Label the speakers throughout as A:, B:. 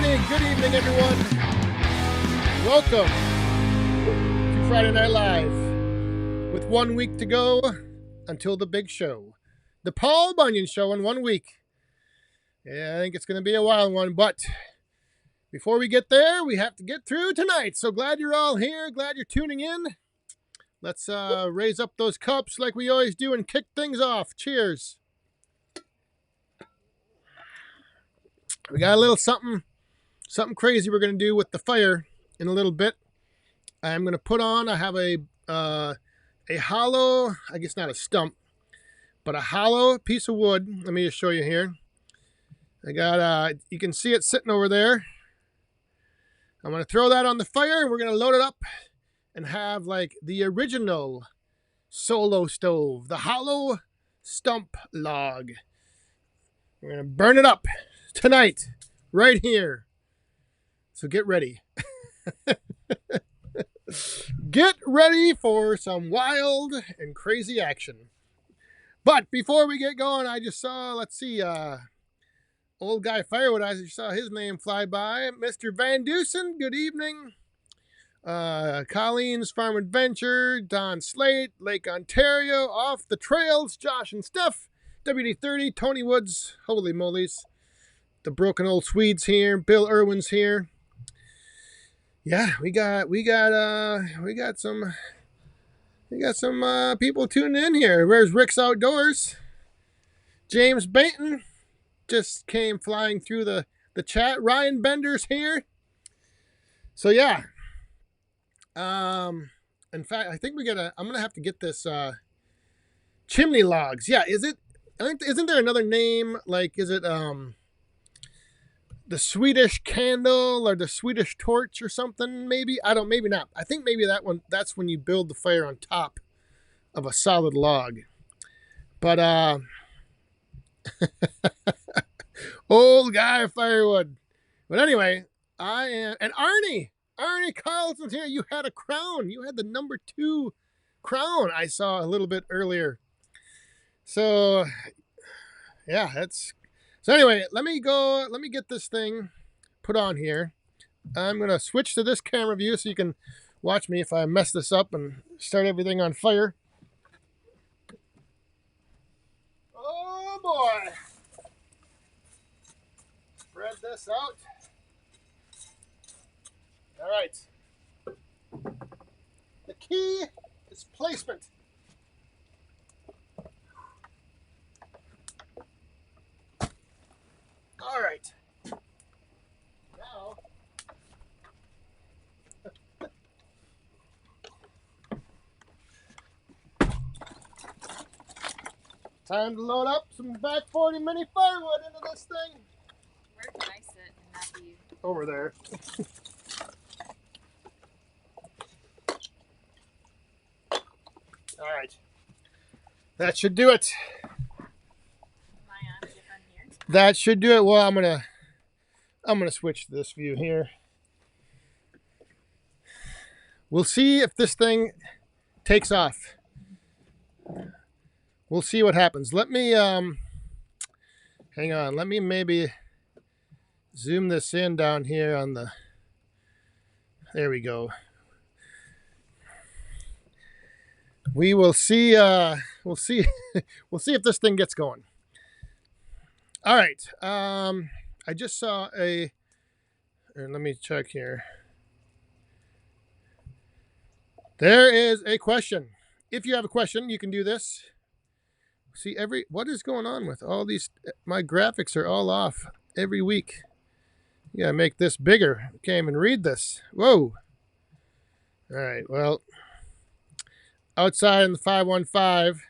A: everybody. Good evening, everyone. Welcome to Friday Night Live. With 1 week to go until the big show. The Paul Bunyan Show in 1 week. Yeah, I think it's going to be a wild one, but before we get there, we have to get through tonight. So glad you're all here. Glad you're tuning in. Let's raise up those cups like we always do and kick things off. Cheers. We got a little something crazy we're going to do with the fire in a little bit. I'm going to put on, I have a hollow, I guess not a stump, but a hollow piece of wood. Let me just show you here. I got, you can see it sitting over there. I'm going to throw that on the fire. We're going to load it up and have like the original solo stove, the hollow stump log. We're going to burn it up tonight, right here. So get ready. Get ready for some wild and crazy action. But before we get going, I just saw, let's see, old guy Firewood, I just saw his name fly by. Mr. Van Dusen, good evening. Colleen's Farm Adventure, Don Slate, Lake Ontario, Off the Trails, Josh and Steph, WD30, Tony Woods, holy molies. The Broken Old Swedes here, Bill Irwin's here. Yeah, we got some people tuning in here. Where's Rick's Outdoors? James Baton just came flying through the chat. Ryan Bender's here. So yeah. In fact, I think I'm gonna have to get this chimney logs. Yeah, isn't there another name? Like, is it the Swedish candle or the Swedish torch or something? Maybe maybe not. I think maybe that's when you build the fire on top of a solid log. But old guy Firewood. But anyway, and Arnie Carlson's here. You had a crown. You had the number 2 crown I saw a little bit earlier. So yeah, so anyway, let me get this thing put on here. I'm going to switch to this camera view so you can watch me if I mess this up and start everything on fire. Oh boy. Spread this out. All right. The key is placement. All right. Now, time to load up some back 40 mini firewood into this thing.
B: Where can I sit and not be
A: over there? All right. That should do it. That should do it. Well, I'm gonna switch to this view here. We'll see if this thing takes off. We'll see what happens. Let me hang on. Let me maybe zoom this in down here on the. There we go. We will see. We'll see. We'll see if this thing gets going. All right. I just saw let me check here. There is a question. If you have a question, you can do this. See what is going on with all these? My graphics are all off every week. You gotta make this bigger. I can't even read this. Whoa. All right. Well, outside in the 515.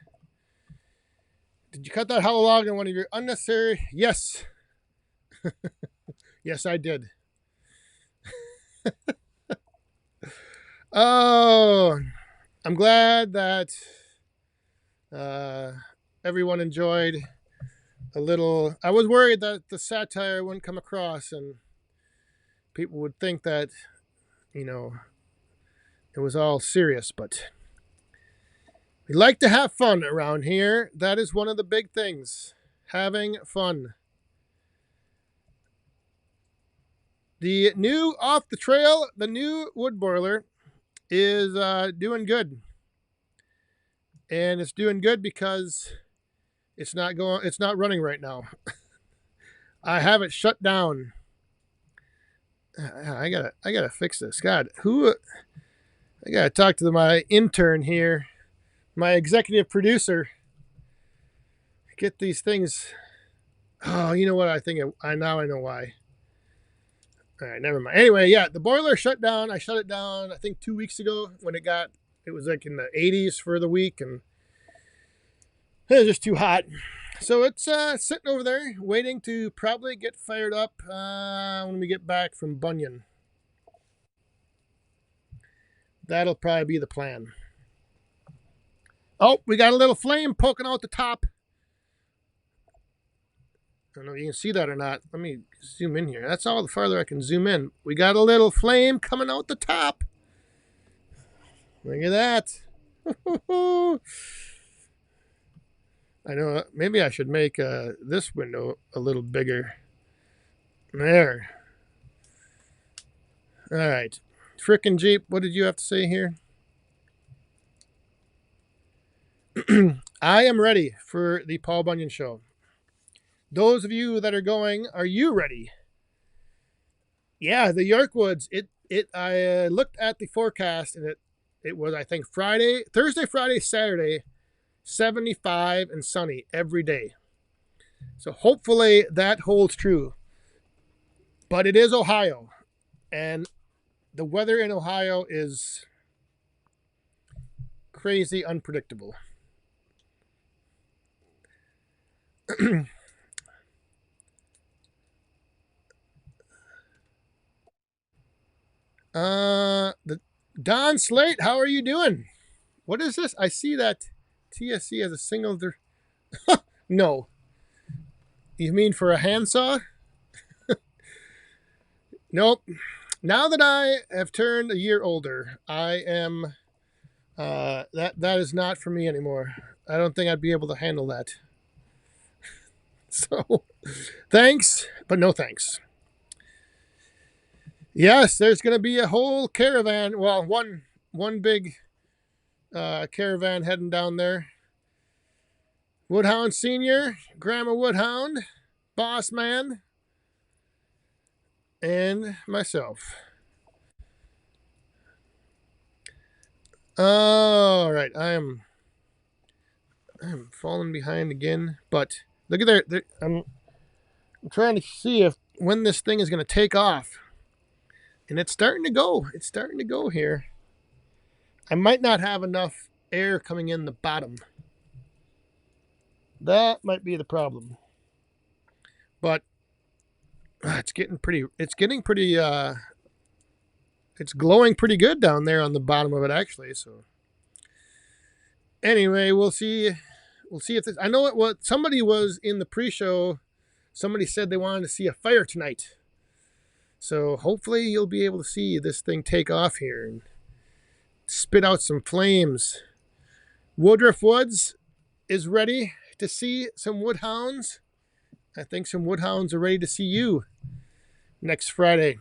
A: Did you cut that hollow log in one of your unnecessary? Yes. Yes, I did. Oh, I'm glad that everyone enjoyed a little. I was worried that the satire wouldn't come across and people would think that, it was all serious, but we like to have fun around here. That is one of the big things. Having fun. The new off the trail, the new wood boiler is doing good, and it's doing good because it's not running right now. I have it shut down. I gotta fix this. God, who? I gotta talk to my intern here, my executive producer. Get these things. Oh, you know what? I think I know why. All right, never mind. Anyway, yeah, the boiler shut down. I shut it down, I think 2 weeks ago when it was like in the 80s for the week, and it was just too hot. So it's sitting over there waiting to probably get fired up when we get back from Bunyan. That'll probably be the plan. Oh, we got a little flame poking out the top. I don't know if you can see that or not. Let me zoom in here. That's all the farther I can zoom in. We got a little flame coming out the top. Look at that. I know, maybe I should make this window a little bigger. There. All right. Frickin' Jeep, what did you have to say here? I am ready for the Paul Bunyan show. Those of you that are going, are you ready? Yeah, the Yorkwoods. I looked at the forecast, and it was, I think, Thursday, Friday, Saturday, 75 and sunny every day. So hopefully that holds true. But it is Ohio, and the weather in Ohio is crazy unpredictable. The Don Slate, how are you doing? What is this? I see that TSC has a single. No, you mean for a handsaw? Nope. Now that I have turned a year older, I am. That is not for me anymore. I don't think I'd be able to handle that. So, thanks, but no thanks. Yes, there's going to be a whole caravan. Well, one big caravan heading down there. Woodhound Senior, Grandma Woodhound, Boss Man, and myself. All right, I'm falling behind again, but look at there. I'm trying to see when this thing is going to take off, and it's starting to go. It's starting to go here. I might not have enough air coming in the bottom. That might be the problem. But it's getting pretty. It's glowing pretty good down there on the bottom of it, actually. So anyway, we'll see. We'll see if this. I know what somebody was in the pre-show. Somebody said they wanted to see a fire tonight. So hopefully you'll be able to see this thing take off here and spit out some flames. Woodruff Woods is ready to see some woodhounds. I think some woodhounds are ready to see you next Friday.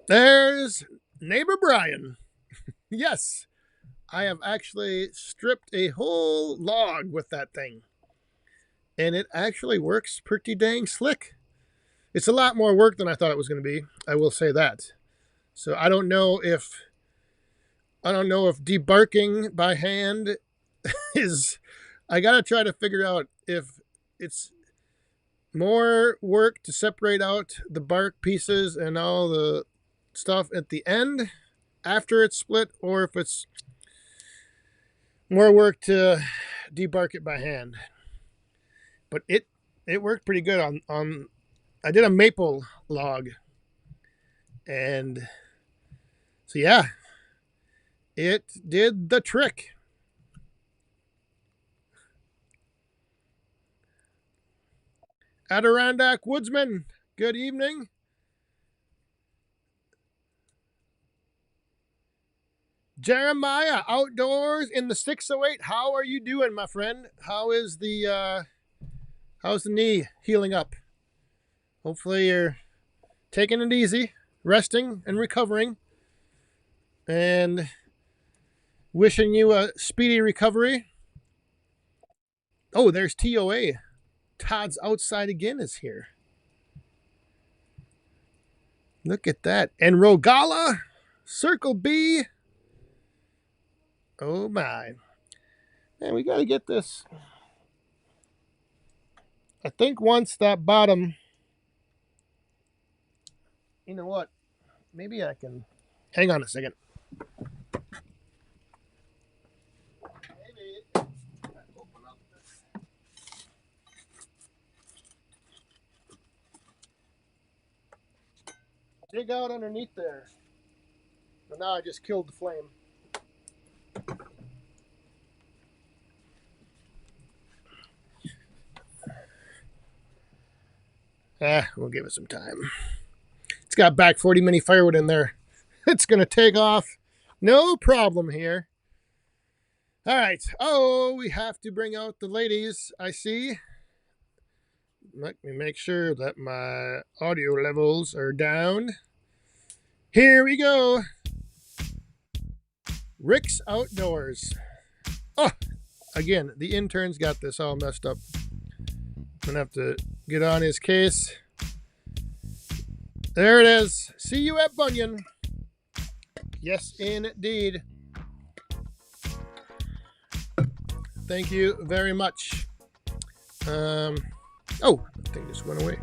A: There's neighbor Brian. Yes, I have actually stripped a whole log with that thing. And it actually works pretty dang slick. It's a lot more work than I thought it was going to be. I will say that. So I don't know if debarking by hand is. I got to try to figure out if it's more work to separate out the bark pieces and all the stuff at the end after it's split, or if it's more work to debark it by hand. But it worked pretty good on I did a maple log, and so yeah, it did the trick. Adirondack Woodsman, good evening. Jeremiah, outdoors in the 608. How are you doing, my friend? How's the knee healing up? Hopefully you're taking it easy, resting and recovering, and wishing you a speedy recovery. Oh, there's TOA. Todd's outside again is here. Look at that. And Rogala, Circle B. Oh my. Man, we got to get this. I think once that bottom, you know what? Maybe I can, hang on a second. Maybe open up this. Dig out underneath there. But now I just killed the flame. We'll give it some time. It's got back 40 mini firewood in there. It's going to take off. No problem here. All right. Oh, we have to bring out the ladies, I see. Let me make sure that my audio levels are down. Here we go. Rick's Outdoors. Oh, again, the intern's got this all messed up. I'm going to have to get on his case. There it is. See you at Bunyan. Yes, indeed. Thank you very much. Oh, the thing just went away.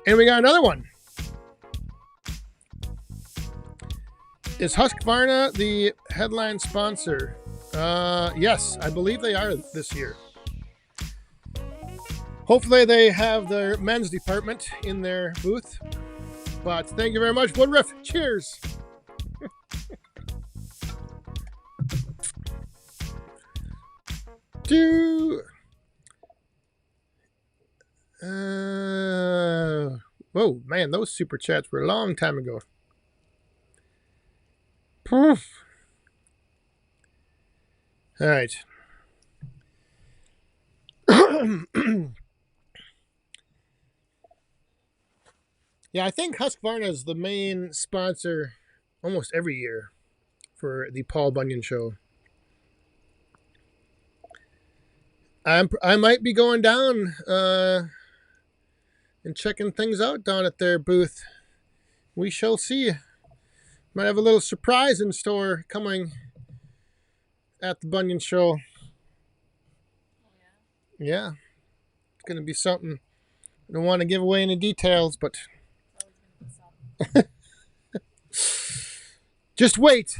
A: And we got another one. Is Husqvarna the headline sponsor? Yes, I believe they are this year. Hopefully they have their men's department in their booth. But thank you very much, Woodruff. Cheers. Whoa, man, those super chats were a long time ago. Poof. All right. Yeah, I think Husqvarna is the main sponsor almost every year for the Paul Bunyan Show. I might be going down and checking things out down at their booth. We shall see. Might have a little surprise in store coming at the Bunyan Show. Yeah. It's going to be something. I don't want to give away any details, but just wait.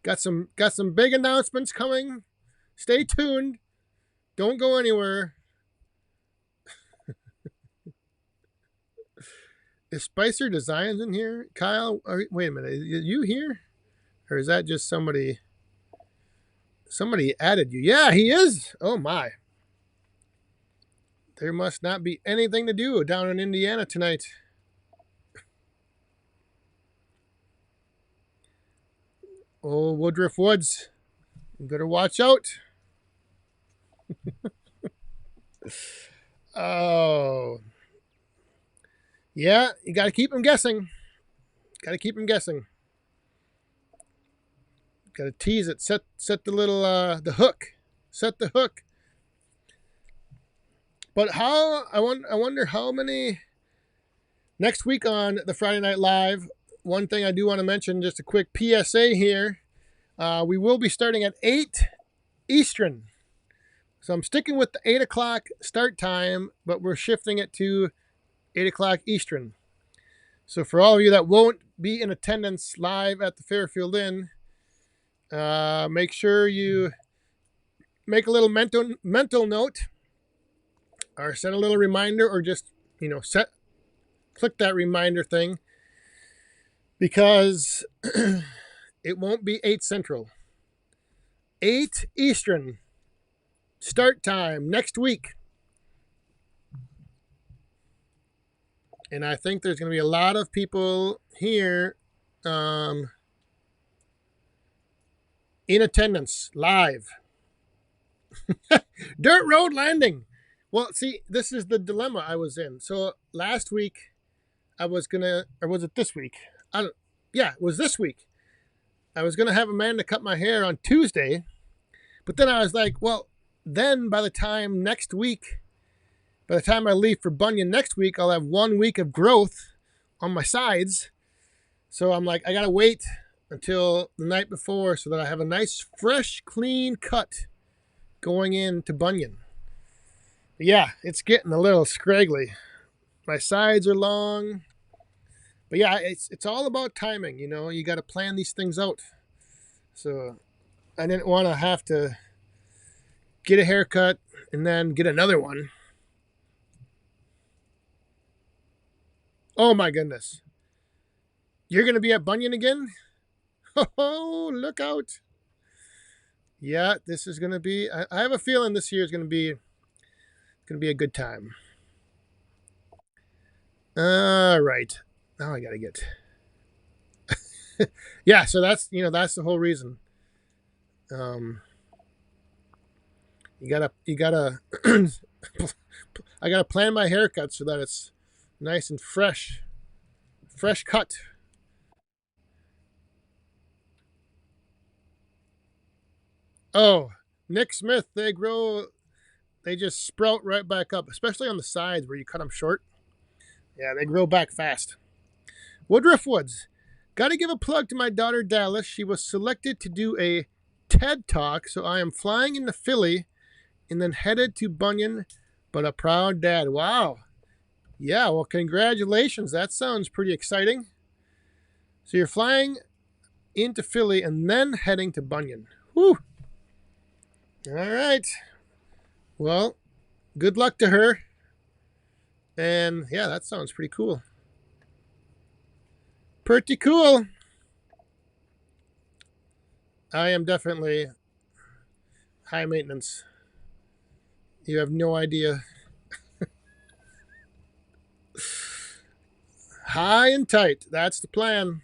A: Got some big announcements coming. Stay tuned. Don't go anywhere. Is Spicer Designs in here? Kyle, wait a minute. Are you here? Or is that just somebody added you? Yeah, he is. Oh my. There must not be anything to do down in Indiana tonight. Oh, Woodruff Woods. You better watch out. Oh. Yeah, you got to keep them guessing. Got to keep them guessing. Got to tease it. Set the little the hook. Set the hook. But how I wonder how many next week on the Friday Night Live. One thing I do want to mention, just a quick PSA here. We will be starting at 8 Eastern. So I'm sticking with the 8 o'clock start time, but we're shifting it to 8 o'clock Eastern. So for all of you that won't be in attendance live at the Fairfield Inn, make sure you make a little mental note or set a little reminder, or just, click that reminder thing, because it won't be 8 Central. 8 Eastern start time next week. And I think there's going to be a lot of people here um, in attendance live. Dirt road landing. Well, see, this is the dilemma I was in. So last week I was gonna, or was it this week? I don't. Yeah, it was this week. I was gonna have Amanda cut my hair on Tuesday, but then I was like, well, then by the time I leave for Bunyan next week, I'll have 1 week of growth on my sides. So I'm like, I gotta wait until the night before so that I have a nice, fresh, clean cut going into Bunyan. But yeah, it's getting a little scraggly. My sides are long. But yeah, it's all about timing, you know. You got to plan these things out. So I didn't want to have to get a haircut and then get another one. Oh my goodness. You're going to be at Bunyan again? Oh, look out. Yeah, this is going to be, I have a feeling this year is going to be a good time. All right. Now I got to get. Yeah, so that's the whole reason. You gotta I gotta plan my haircut so that it's nice and fresh cut. Oh, Nick Smith, they just sprout right back up, especially on the sides where you cut them short. Yeah, they grow back fast. Woodruff Woods, gotta give a plug to my daughter Dallas. She was selected to do a TED Talk, so I am flying into Philly and then headed to Bunyan, but a proud dad. Wow. Yeah, well, congratulations. That sounds pretty exciting. So you're flying into Philly and then heading to Bunyan. Whew. All right. Well, good luck to her. And yeah, that sounds pretty cool. Pretty cool. I am definitely high maintenance. You have no idea. High and tight. That's the plan.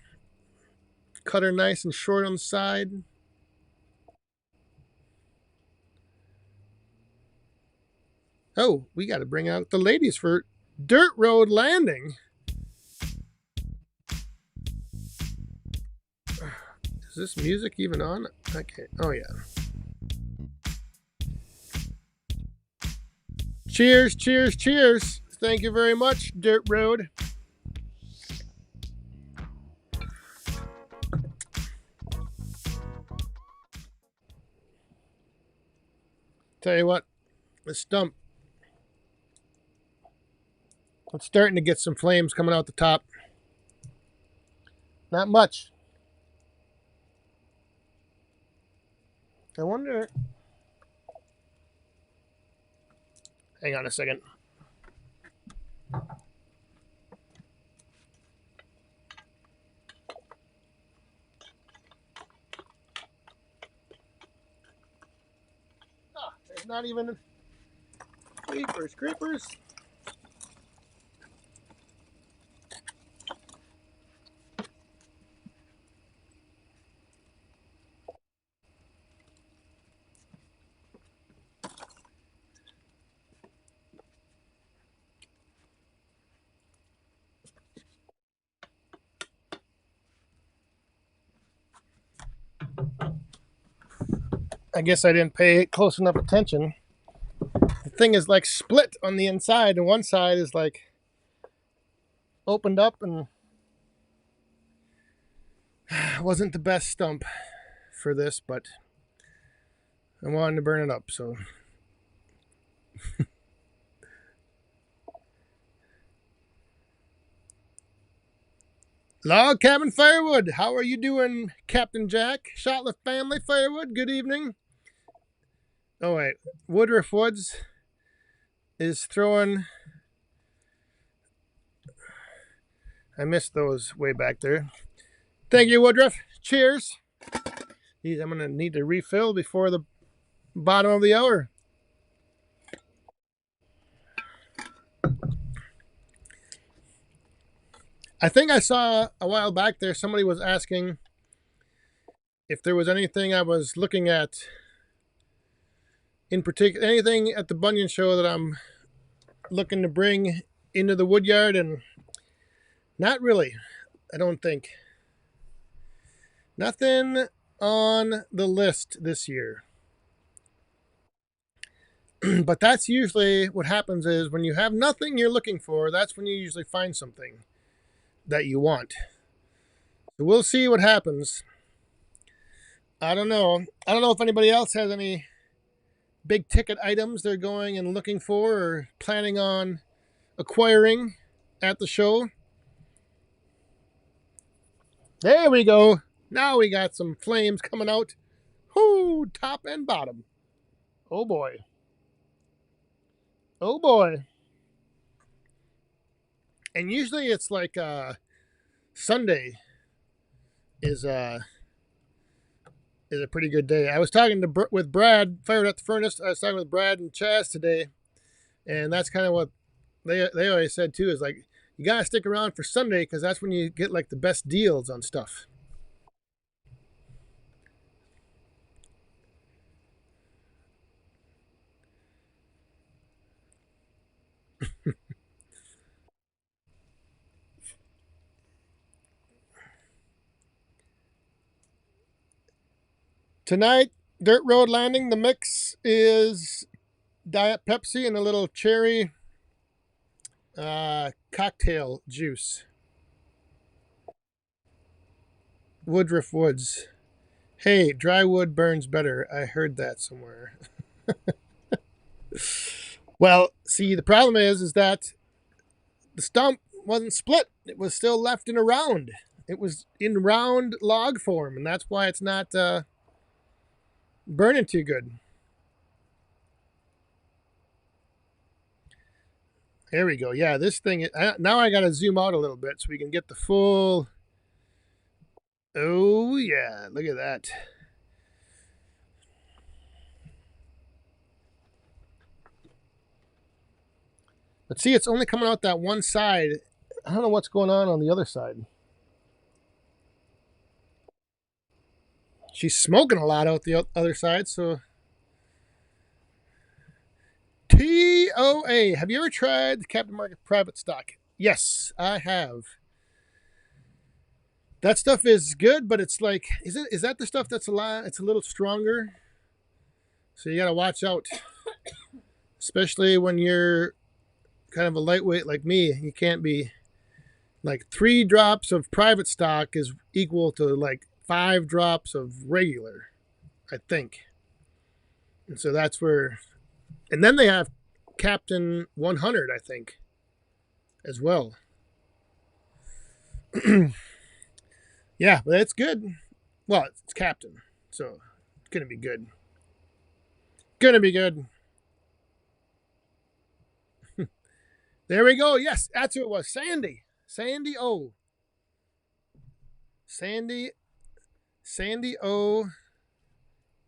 A: Cut her nice and short on the side. Oh, we got to bring out the ladies for Dirt Road Landing. Is this music even on? Okay. Oh, yeah. Cheers, cheers, cheers. Thank you very much, Dirt Road. Tell you what, the stump. It's starting to get some flames coming out the top. Not much. I wonder. Hang on a second. Oh, there's not even creepers. I guess I didn't pay close enough attention. The thing is like split on the inside, and one side is like opened up, and wasn't the best stump for this, but I wanted to burn it up, so. Log Cabin Firewood, how are you doing, Captain Jack? Shotliff Family Firewood, good evening. Oh, wait. Woodruff Woods is throwing. I missed those way back there. Thank you, Woodruff. Cheers. Geez, I'm going to need to refill before the bottom of the hour. I think I saw a while back there somebody was asking if there was anything I was looking at in particular, anything at the Bunyan show that I'm looking to bring into the woodyard, and not really. I don't think. Nothing on the list this year. But that's usually what happens is when you have nothing you're looking for, that's when you usually find something that you want. So we'll see what happens. I don't know. I don't know if anybody else has any big ticket items they're going and looking for or planning on acquiring at the show. There we go. Now we got some flames coming out. Whoo, top and bottom. Oh boy. Oh boy. And usually it's like Sunday is a pretty good day. I was talking with Brad, fired at the furnace. I was talking with Brad and Chaz today, and that's kind of what they always said too. Is like you gotta stick around for Sunday because that's when you get like the best deals on stuff. Tonight, Dirt Road Landing, the mix is Diet Pepsi and a little cherry cocktail juice. Woodruff Woods. Hey, dry wood burns better. I heard that somewhere. Well, see, the problem is that the stump wasn't split. It was still left in a round. It was in round log form, and that's why it's not burning too good. There we go. Yeah, this thing. Now I got to zoom out a little bit so we can get the full. Oh yeah, look at that. But see, it's only coming out that one side. I don't know what's going on the other side. She's smoking a lot out the other side, so. TOA. Have you ever tried the Captain Market private stock? Yes, I have. That stuff is good, but it's like, is that the stuff that's it's a little stronger? So you gotta watch out. Especially when you're kind of a lightweight like me. You can't be like 3 drops of private stock is equal to like 5 drops of regular, I think. And so that's where, and then they have Captain 100, I think, as well. Yeah, but it's good. Well, it's Captain, so it's gonna be good. Gonna be good. There we go. Yes, that's who it was. Sandy. Sandy O. Sandy O.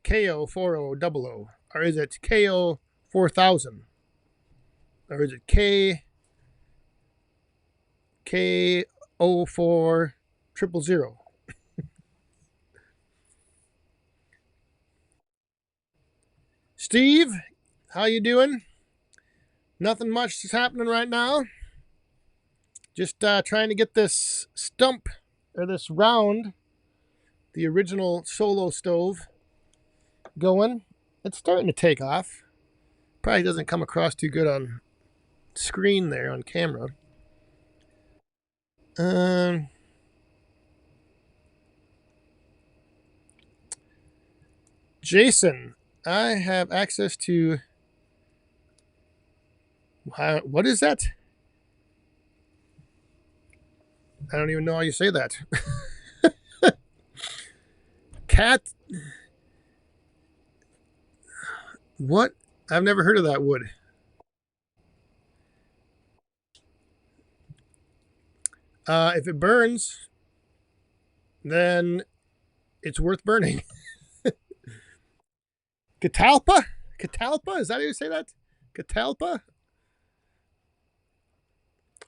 A: KO 4000. Or is it KO 4000? Or is it KO 4000? Steve, how you doing? Nothing much is happening right now. Just trying to get this stump or this round, the original solo stove, going. It's starting to take off. Probably doesn't come across too good on screen there on camera. Jason, I have access to. What is that? I don't even know how you say that. Cat. What? I've never heard of that wood. If it burns, then it's worth burning. Catalpa? Catalpa? Is that how you say that? Catalpa?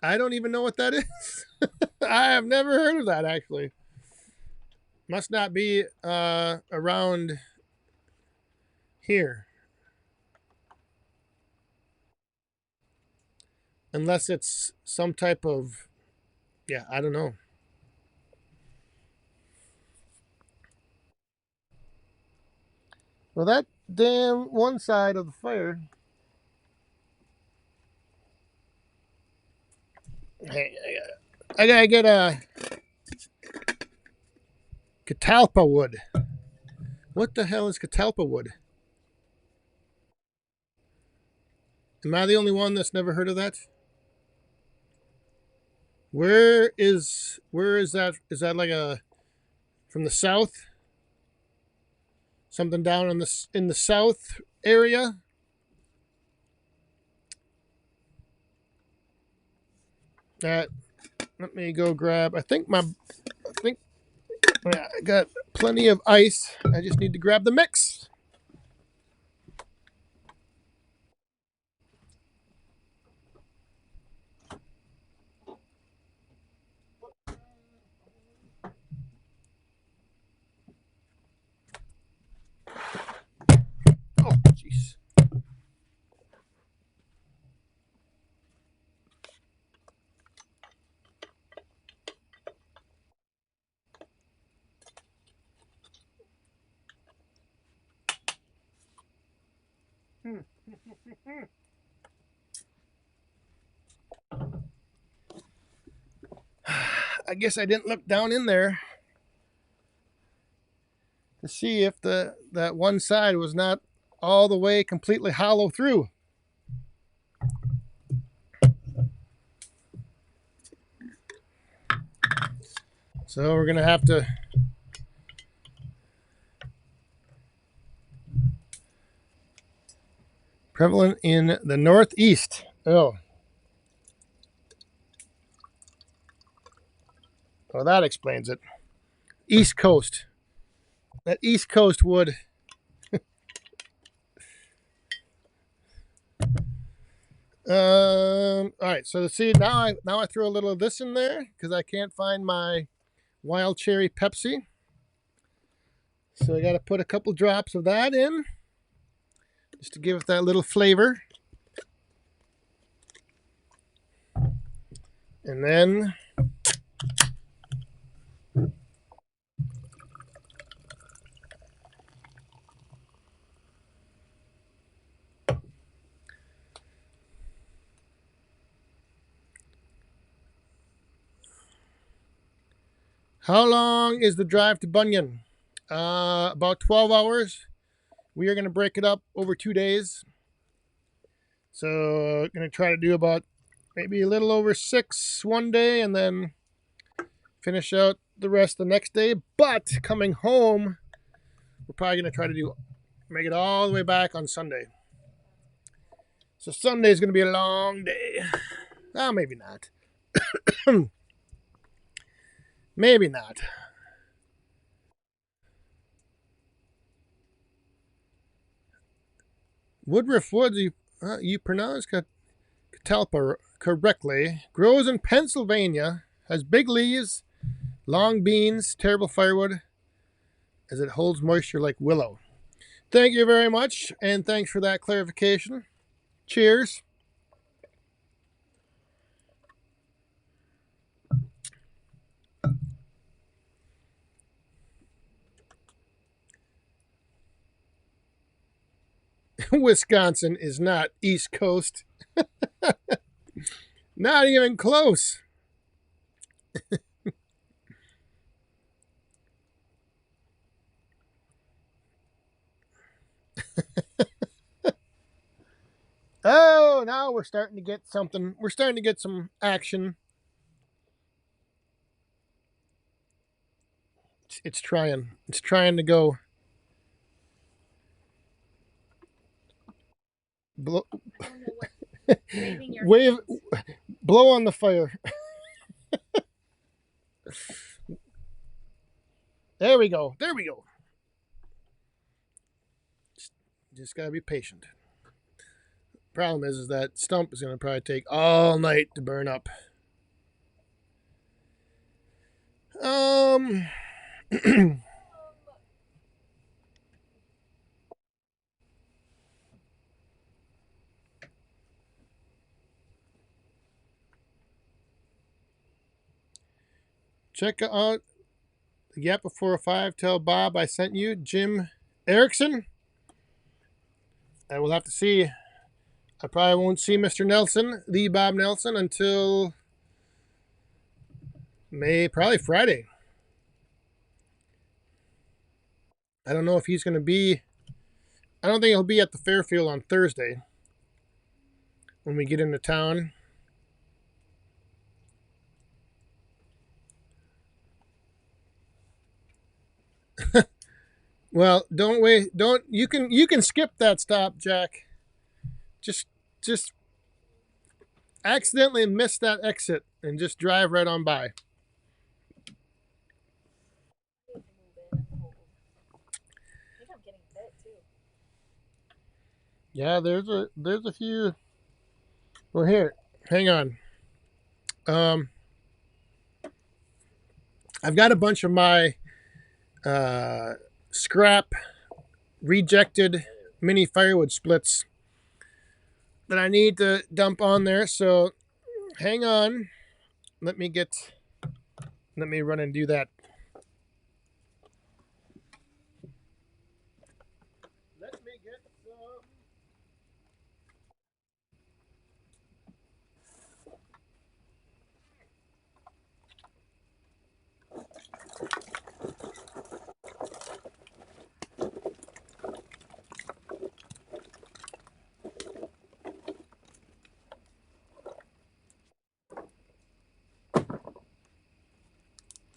A: I don't even know what that is. I have never heard of that, actually. Must not be around here. Unless it's some type of, yeah, I don't know. Well, that damn one side of the fire. Hey, I gotta get a catalpa wood. What the hell is catalpa wood? Am I the only one that's never heard of that? Where is that? Is that like a from the south? Something down in the south area? That let me go grab. I think I got plenty of ice. I just need to grab the mix. Oh, jeez. I guess I didn't look down in there to see if that one side was not all the way completely hollow through. So we're gonna have to prevalent in the Northeast. Oh, well, that explains it. East Coast. That East Coast wood. All right. So see now I threw a little of this in there because I can't find my wild cherry Pepsi. So I got to put a couple drops of that in just to give it that little flavor. And then how long is the drive to Bunyan? About 12 hours. We are going to break it up over 2 days. So going to try to do about maybe a little over 6 one day and then finish out the rest the next day. But coming home, we're probably going to try to make it all the way back on Sunday. So Sunday is going to be a long day. Oh, maybe not. Maybe not. Woodruff Woods, you pronounce catalpa correctly. Grows in Pennsylvania. Has big leaves, long beans, terrible firewood, as it holds moisture like willow. Thank you very much, and thanks for that clarification. Cheers. Wisconsin is not East Coast. Not even close. Oh, now we're starting to get something. We're starting to get some action. It's trying. It's trying to go. Blow, wave, blow on the fire. There we go. There we go. Just gotta be patient. Problem is that stump is gonna probably take all night to burn up. Um, check out the Gap of 405. Tell Bob I sent you. Jim Erickson. I will have to see. I probably won't see Mr. Nelson, the Bob Nelson, until probably Friday. I don't know if he's going to be. I don't think he'll be at the Fairfield on Thursday when we get into town. Well, don't wait. Don't you can skip that stop, Jack. Just accidentally miss that exit and just drive right on by. Yeah, there's a few. Well, here, hang on. I've got a bunch of my scrap rejected mini firewood splits that I need to dump on there. So hang on. Let me run and do that. Let me get some.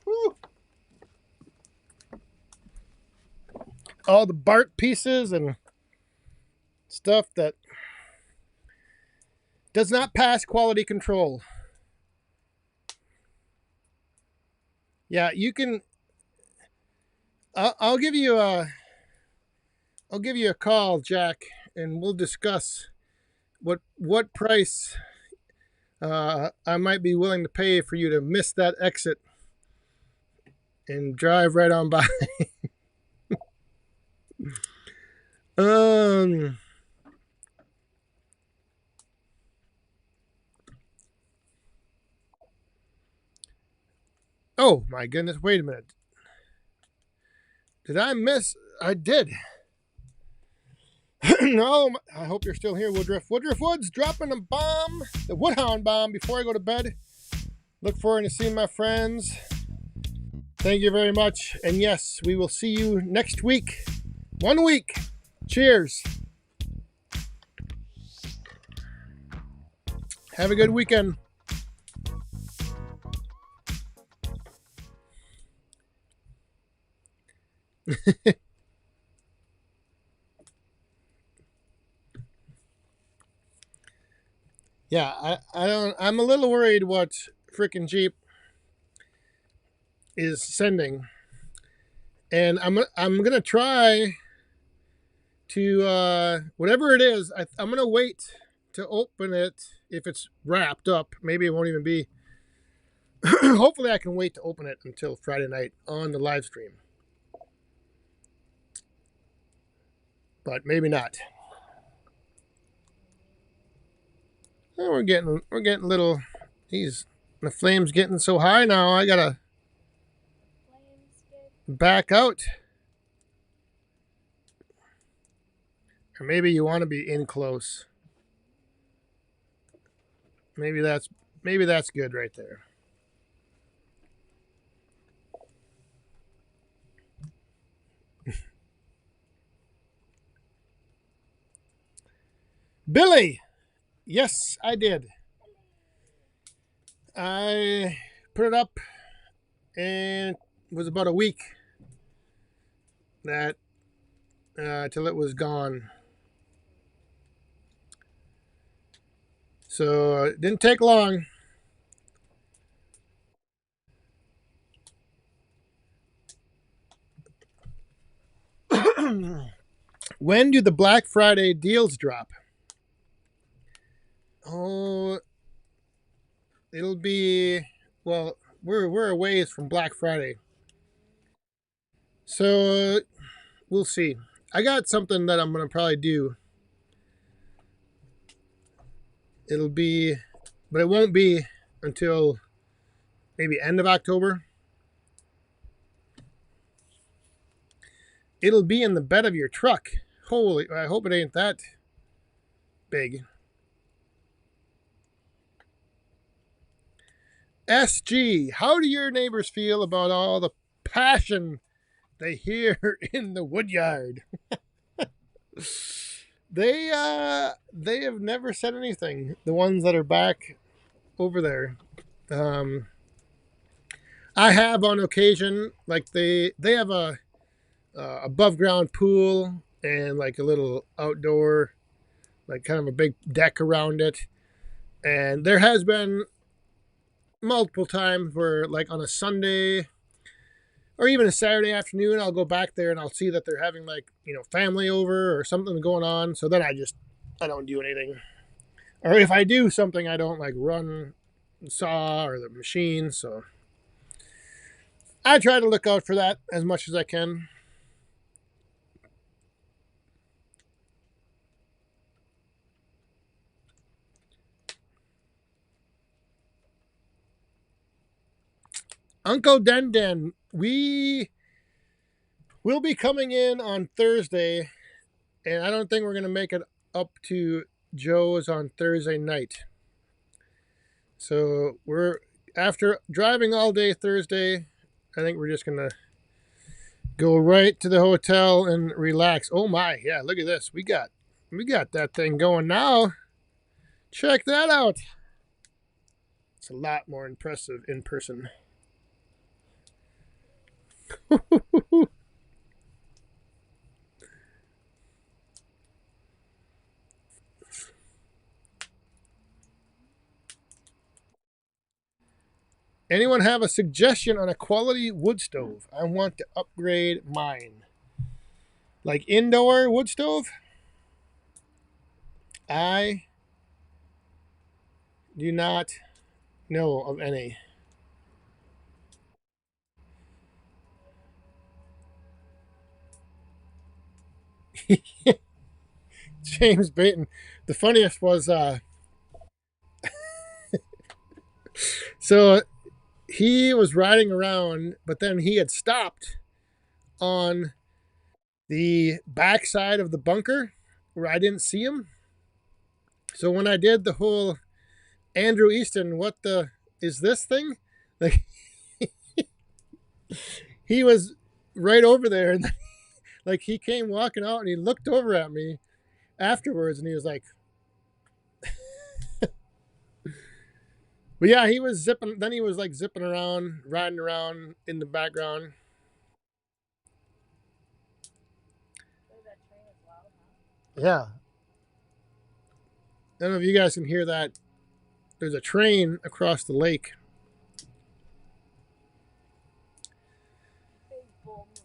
A: Whew. All the bark pieces and stuff that does not pass quality control. Yeah, you can. I'll give you a call, Jack, and we'll discuss what price I might be willing to pay for you to miss that exit and drive right on by. um. Oh my goodness! Wait a minute. Did I miss? I did. No, I hope you're still here, Woodruff. Woodruff Woods dropping a bomb, the Woodhound bomb, before I go to bed. Look forward to seeing my friends. Thank you very much. And yes, we will see you next week. 1 week. Cheers. Have a good weekend. Yeah, I don't. I'm a little worried what freaking Jeep is sending, and I'm gonna try to whatever it is. I'm gonna wait to open it if it's wrapped up. Maybe it won't even be. Hopefully, I can wait to open it until Friday night on the live stream, but maybe not. Oh, we're getting a little. The flames getting so high now. I gotta back out. Or maybe you want to be in close. Maybe that's good right there. Billy, yes, I did. I put it up, and it was about a week that till it was gone. So it didn't take long. When do the Black Friday deals drop? Oh, it'll be, well, we're a ways from Black Friday. So we'll see. I got something that I'm gonna probably do. It'll be, but it won't be until maybe end of October. It'll be in the bed of your truck. Holy, I hope it ain't that big. SG, how do your neighbors feel about all the passion they hear in the woodyard? They have never said anything. The ones that are back over there. Um, I have on occasion, like they have a above ground pool and like a little outdoor, like kind of a big deck around it. And there has been multiple times where, like on a Sunday or even a Saturday afternoon, I'll go back there and I'll see that they're having like family over or something going on. So then I don't do anything. Or if I do something, I don't like run the saw or the machine. So I try to look out for that as much as I can. Uncle Den Den, we will be coming in on Thursday, and I don't think we're going to make it up to Joe's on Thursday night. So we're after driving all day Thursday. I think we're just going to go right to the hotel and relax. Oh my, yeah, look at this. We got that thing going now. Check that out. It's a lot more impressive in person. Anyone have a suggestion on a quality wood stove? I want to upgrade mine. Like indoor wood stove? I do not know of any. James Baton. The funniest was so he was riding around, but then he had stopped on the backside of the bunker where I didn't see him. So when I did the whole Andrew Easton, what the is this thing? Like he was right over there, and like he came walking out and he looked over at me afterwards, and he was like, but yeah, he was zipping. Then he was like zipping around, riding around in the background. Yeah, I don't know if you guys can hear that. There's a train across the lake.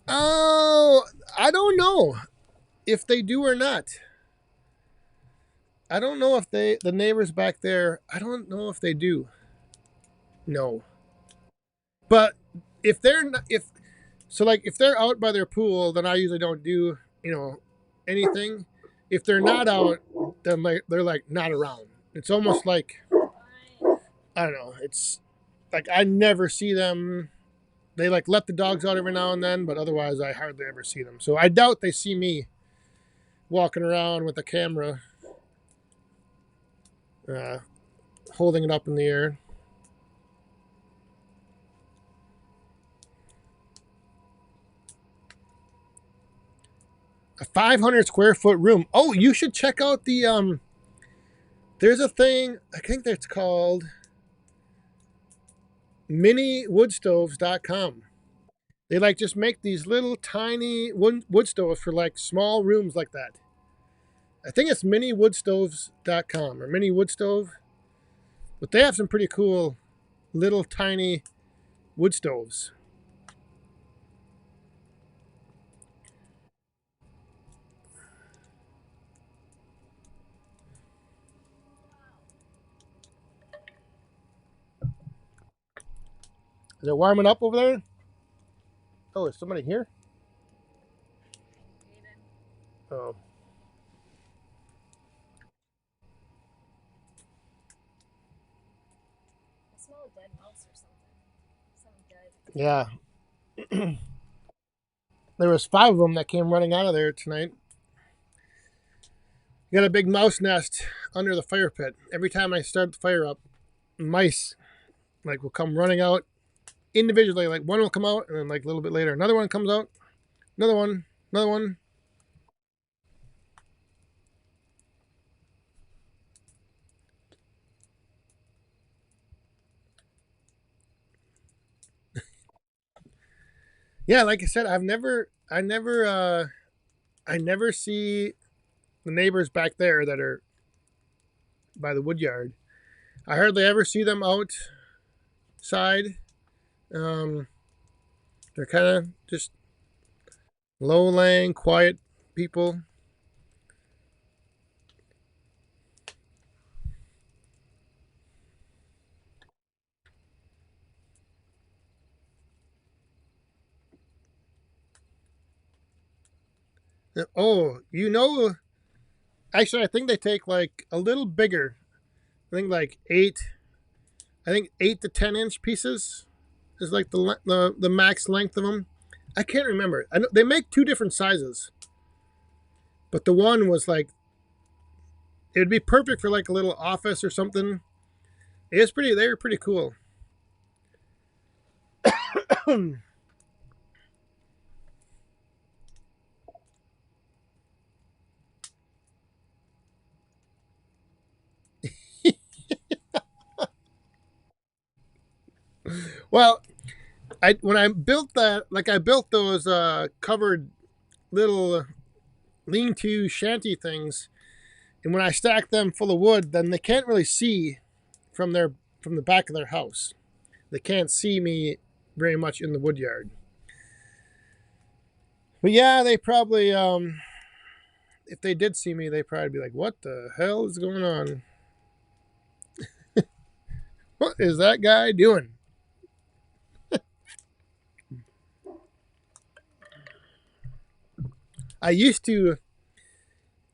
A: Oh, I don't know if they do or not. I don't know if the neighbors back there. I don't know if they do. No, but if they're not, if so, like if they're out by their pool, then I usually don't do anything. If they're not out, then like they're like not around. It's almost like I don't know. It's like I never see them. They like let the dogs out every now and then, but otherwise I hardly ever see them. So I doubt they see me walking around with a camera, uh, holding it up in the air. A 500 square foot room. Oh, you should check out the. There's a thing. I think that's called miniwoodstoves.com. They like just make these little tiny wood stoves for like small rooms like that. I think it's miniwoodstoves.com or mini wood stove, but they have some pretty cool little tiny wood stoves. Is it warming up over there? Oh, is somebody here?
B: Aiden.
A: Oh.
B: I smell a dead mouse or something. Something dead.
A: Yeah. There was 5 of them that came running out of there tonight. You got a big mouse nest under the fire pit. Every time I start the fire up, mice like will come running out individually. Like one will come out, and then like a little bit later, another one comes out, another one, another one. Yeah, like I said, I never see the neighbors back there that are by the wood yard. I hardly ever see them outside. Um, they're kind of just low laying, quiet people. Oh, actually, I think they take like a little bigger. I think like 8. I think 8 to 10 inch pieces is like the max length of them. I can't remember. I know they make 2 different sizes, but the one was like it would be perfect for like a little office or something. It's pretty. They were pretty cool. Well, I when I built that, like I built those covered little lean-to shanty things, and when I stack them full of wood, then they can't really see from the back of their house. They can't see me very much in the wood yard. But yeah, they probably if they did see me, they'd probably be like, "What the hell is going on? What is that guy doing?" I used to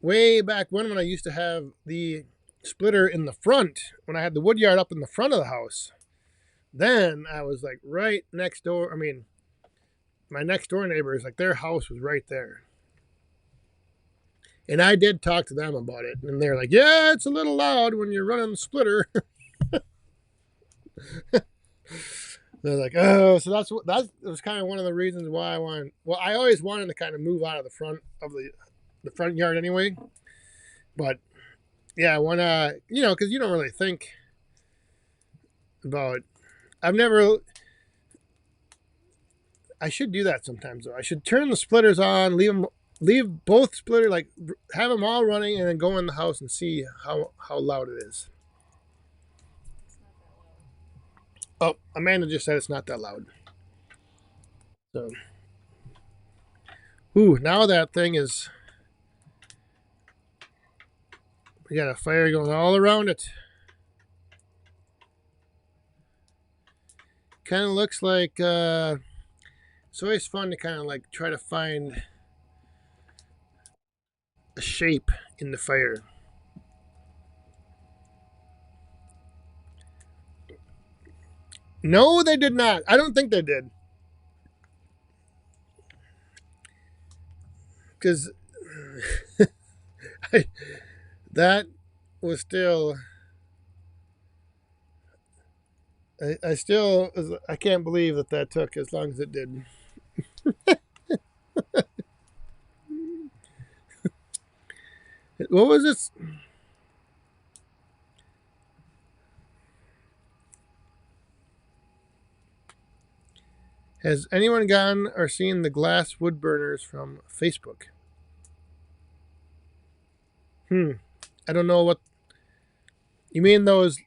A: way back when I used to have the splitter in the front when I had the wood yard up in the front of the house. Then I was like right next door. I mean, my next door neighbors, like their house was right there. And I did talk to them about it, and they're like, "Yeah, it's a little loud when you're running the splitter." They're like, "Oh, so that was kind of one of the reasons why I wanted. Well, I always wanted to kind of move out of the front of the front yard anyway. But yeah, when because you don't really think about. I've never. I should do that sometimes though. I should turn the splitters on, leave both splitter like have them all running, and then go in the house and see how loud it is. Oh, Amanda just said it's not that loud. So, now that thing is. We got a fire going all around it. Kind of looks like it's always fun to kind of like try to find a shape in the fire. No, they did not. I don't think they did. Because that was still. I still. I can't believe that took as long as it did. What was this? Has anyone gone or seen the glass wood burners from Facebook? I don't know what you mean. Those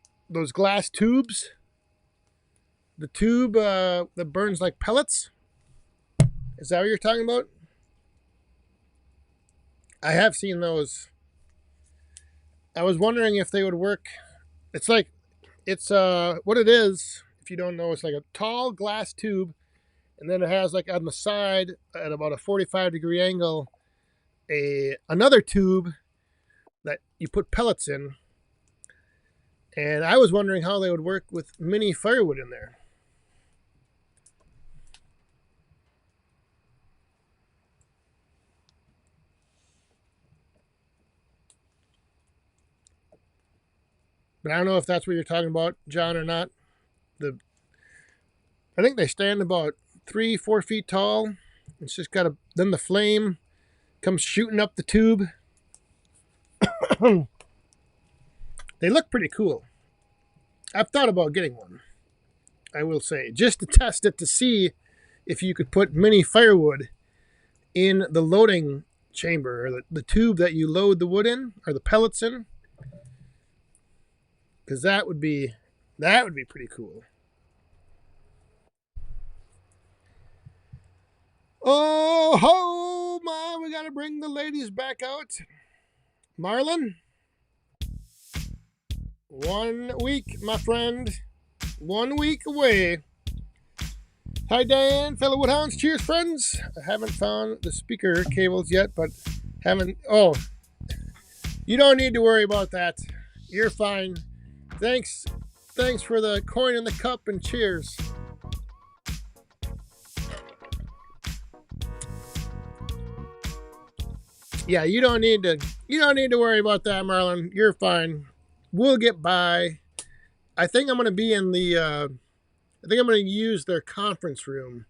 A: glass tubes. The tube that burns like pellets. Is that what you're talking about? I have seen those. I was wondering if they would work. It's like it's what it is. If you don't know, it's like a tall glass tube, and then it has like on the side at about a 45-degree angle another tube that you put pellets in. And I was wondering how they would work with mini firewood in there. But I don't know if that's what you're talking about, John, or not. I think they stand about 3-4 feet tall. It's just got then the flame comes shooting up the tube. They look pretty cool. I've thought about getting one, I will say, just to test it to see if you could put mini firewood in the loading chamber, or the tube that you load the wood in, or the pellets in, because that would be pretty cool. Oh ho my, we gotta bring the ladies back out. Marlon, 1 week, my friend. 1 week away. Hi, Diane, fellow Woodhounds. Cheers, friends. I haven't found the speaker cables yet, but haven't. Oh, you don't need to worry about that. You're fine. Thanks for the coin in the cup, and cheers. Yeah, you don't need to worry about that, Marlon. You're fine. We'll get by. I think I'm going to be in the. I think I'm going to use their conference room,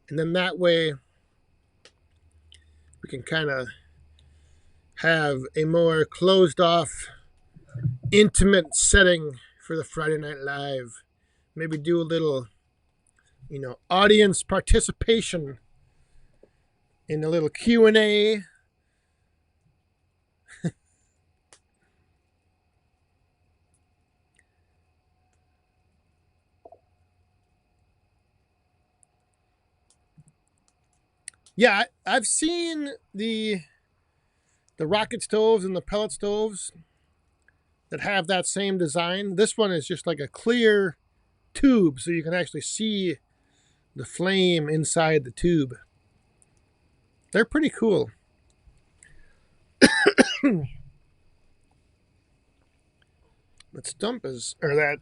A: and then that way we can kind of have a more closed off, intimate setting for the Friday Night Live. Maybe do a little, audience participation in a little Q&A. Yeah, I've seen the rocket stoves and the pellet stoves that have that same design. This one is just like a clear tube, so you can actually see the flame inside the tube. They're pretty cool. That stump is, or that.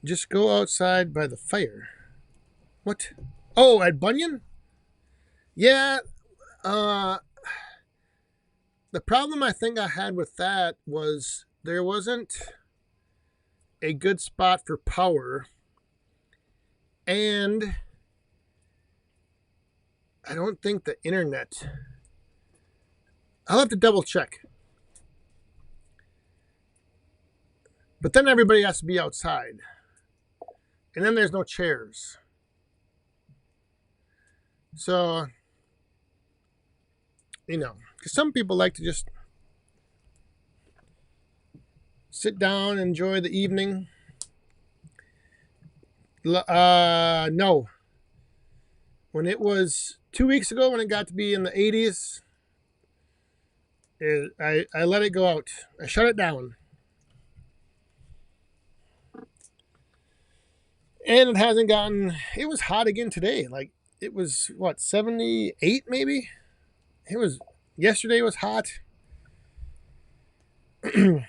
A: Just go outside by the fire. What? Oh, at Bunyan? Yeah. The problem I think I had with that was there wasn't a good spot for power, and I don't think the internet. I'll have to double check. But then everybody has to be outside, and then there's no chairs. So, because some people like to just sit down, enjoy the evening. No. When it was 2 weeks ago, when it got to be in the 80s, I let it go out. I shut it down. And it hasn't gotten. It was hot again today. Like, it was, 78 maybe? Yesterday was hot. Can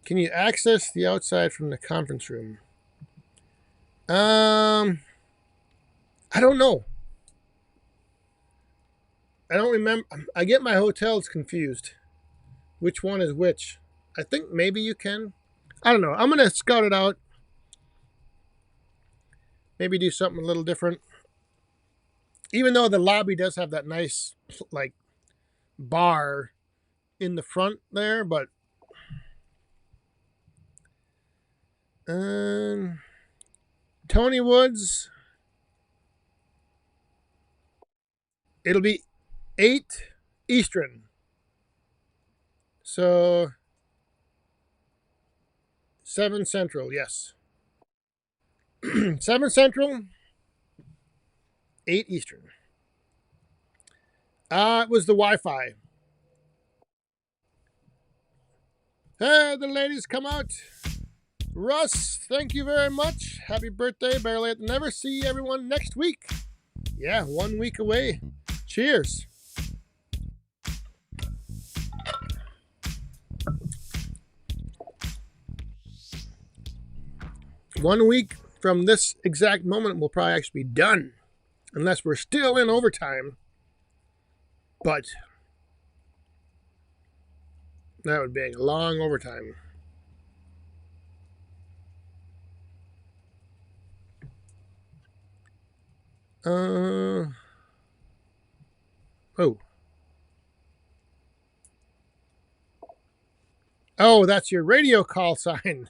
A: you access the outside from the conference room? I don't know. I don't remember. I get my hotels confused. Which one is which? I think maybe you can. I don't know. I'm going to scout it out. Maybe do something a little different. Even though the lobby does have that nice, like, bar in the front there, but Tony Woods, it'll be 8 Eastern. So 7 Central, yes. 7 Central, 8 Eastern. It was the Wi-Fi. Hey, the ladies come out. Russ, thank you very much. Happy birthday. Better late than never. See everyone next week. Yeah, 1 week away. Cheers. One week from this exact moment, we'll probably actually be done. Unless we're still in overtime. But that would be a long overtime. Oh. Oh, that's your radio call sign.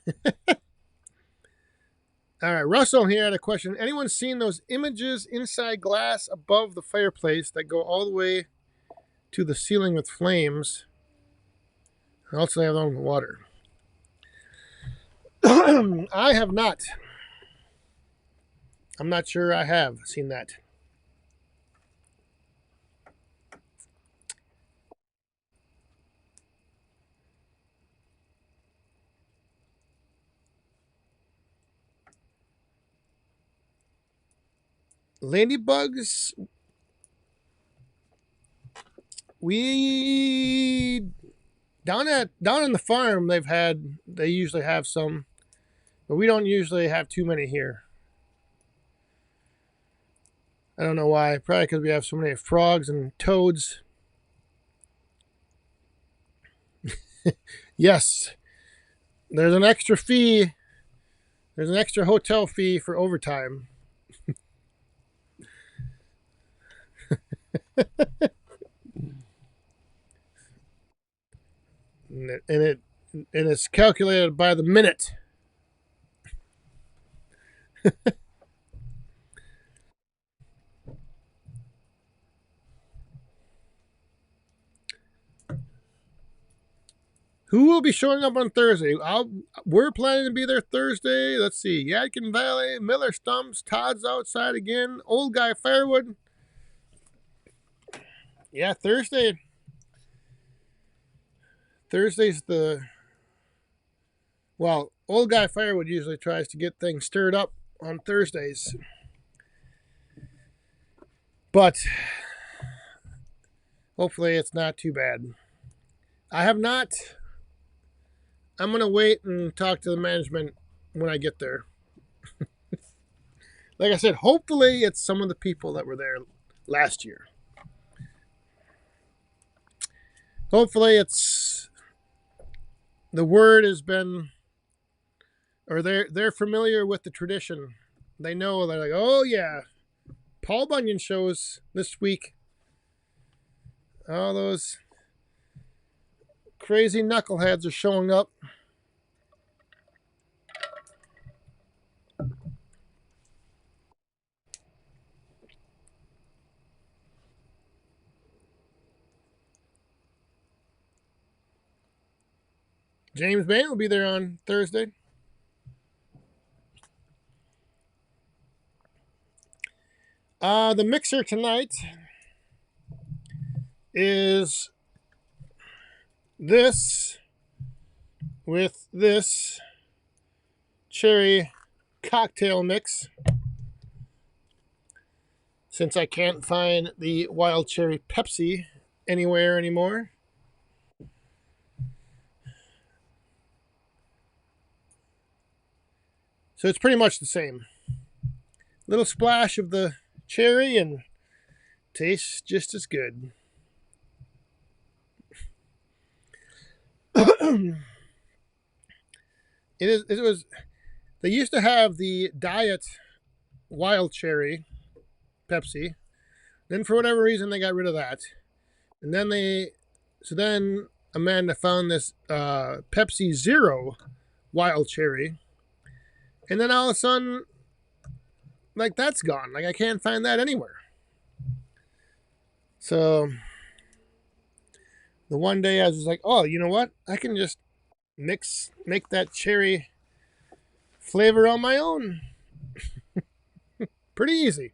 A: All right, Russell here had a question. Anyone seen those images inside glass above the fireplace that go all the way to the ceiling with flames? Also, they have their own water. I have not. I'm not sure I have seen that. Ladybugs, we down in the farm they usually have some, but we don't usually have too many here. I don't know why. Probably because we have so many frogs and toads. Yes, there's an extra fee. There's an extra hotel fee for overtime. and it's calculated by the minute. Who will be showing up on Thursday? We're planning to be there Thursday. Let's see. Yadkin Valley, Miller Stumps, Todd's outside again, Old Guy Firewood. Yeah, Thursday. Thursday's Old Guy Firewood usually tries to get things stirred up on Thursdays. But hopefully it's not too bad. I have not. I'm going to wait and talk to the management when I get there. Like I said, hopefully it's some of the people that were there last year. Hopefully it's the word has been, or they're familiar with the tradition. They know, they're like, oh yeah, Paul Bunyan shows this week. All those crazy knuckleheads are showing up. James Bain will be there on Thursday. The mixer tonight is this with this cherry cocktail mix. Since I can't find the wild cherry Pepsi anywhere anymore. So it's pretty much the same. Little splash of the cherry and tastes just as good. It was. They used to have the diet wild cherry Pepsi. Then for whatever reason they got rid of that. And then Amanda found this Pepsi Zero wild cherry. And then all of a sudden, like, that's gone. Like, I can't find that anywhere. So the one day I was just like, oh, you know what? I can just make that cherry flavor on my own. Pretty easy.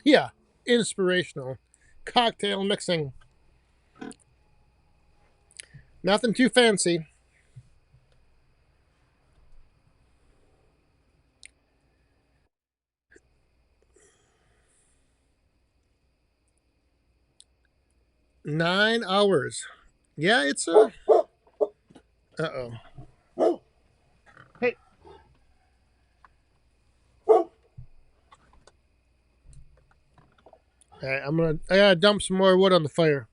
A: Yeah, inspirational. Cocktail mixing. Nothing too fancy. $9. Yeah, it's a. Uh oh. Hey. All right, I gotta dump some more wood on the fire.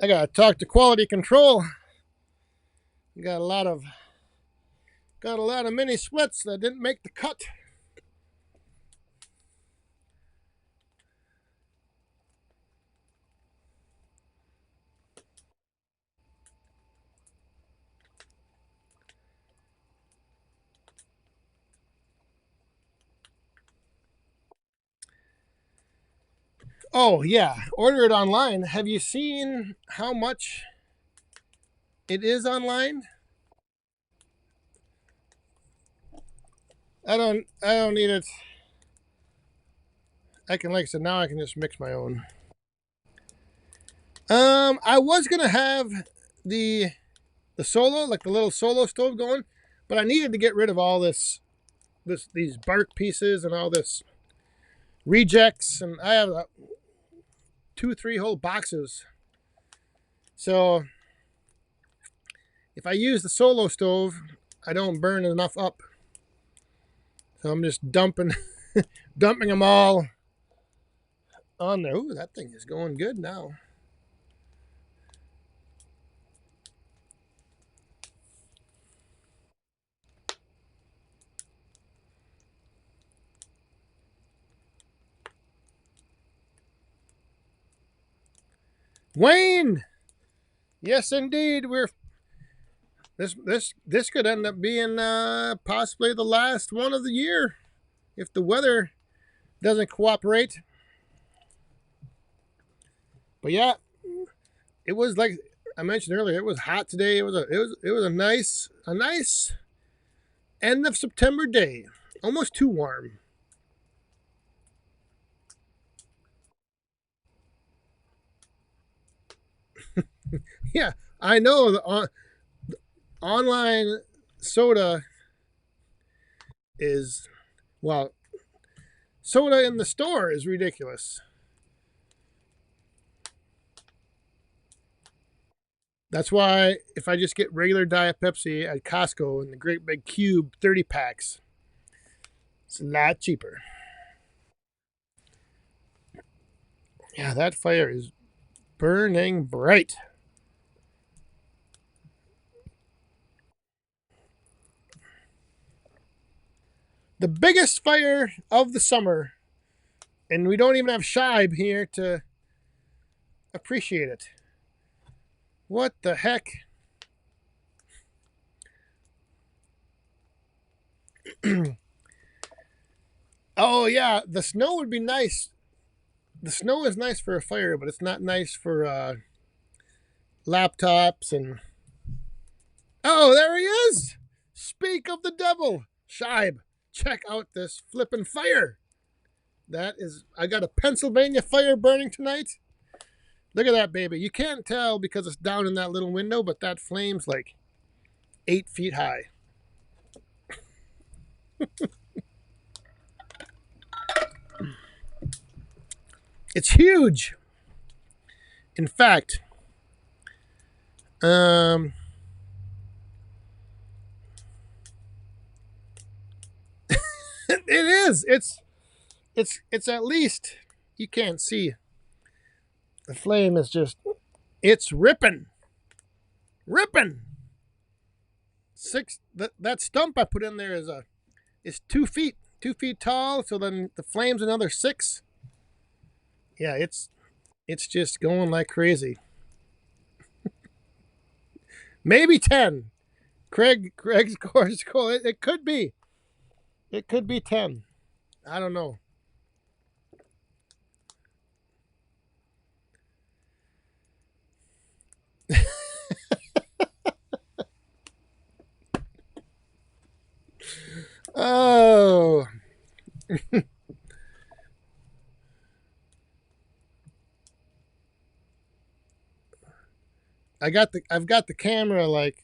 A: I gotta talk to quality control. Got a lot of mini splits that didn't make the cut. Oh yeah, order it online. Have you seen how much it is online? I don't need it. I can, like I said, now I can just mix my own. I was gonna have the solo, like the little solo stove going, but I needed to get rid of all these bark pieces and all this rejects, and I have 2-3 whole boxes. So if I use the solo stove, I don't burn enough up. So I'm just dumping them all on there. Ooh, that thing is going good now. Wayne, yes indeed, this could end up being possibly the last one of the year if the weather doesn't cooperate. But yeah, it was like I mentioned earlier. It was hot today. It was a nice end of September day. Almost too warm. Yeah, I know the online soda is, well, soda in the store is ridiculous. That's why if I just get regular Diet Pepsi at Costco in the great big cube 30 packs, it's a lot cheaper. Yeah, that fire is burning bright. The biggest fire of the summer, and we don't even have Shibe here to appreciate it. What the heck? Oh yeah, the snow would be nice. The snow is nice for a fire, but it's not nice for laptops and. Oh, there he is! Speak of the devil, Shibe. Check out this flippin' fire. That is, I got a Pennsylvania fire burning tonight. Look at that baby. You can't tell because it's down in that little window, but that flame's like 8 feet high. It's huge. In fact, it is. It's at least you can't see. The flame is just it's ripping. Ripping. That stump I put in there is 2 feet tall. So then the flame's another 6. Yeah, it's just going like crazy. Maybe 10. Craig's course goal. It could be. It could be 10. I don't know. Oh. I've got the camera like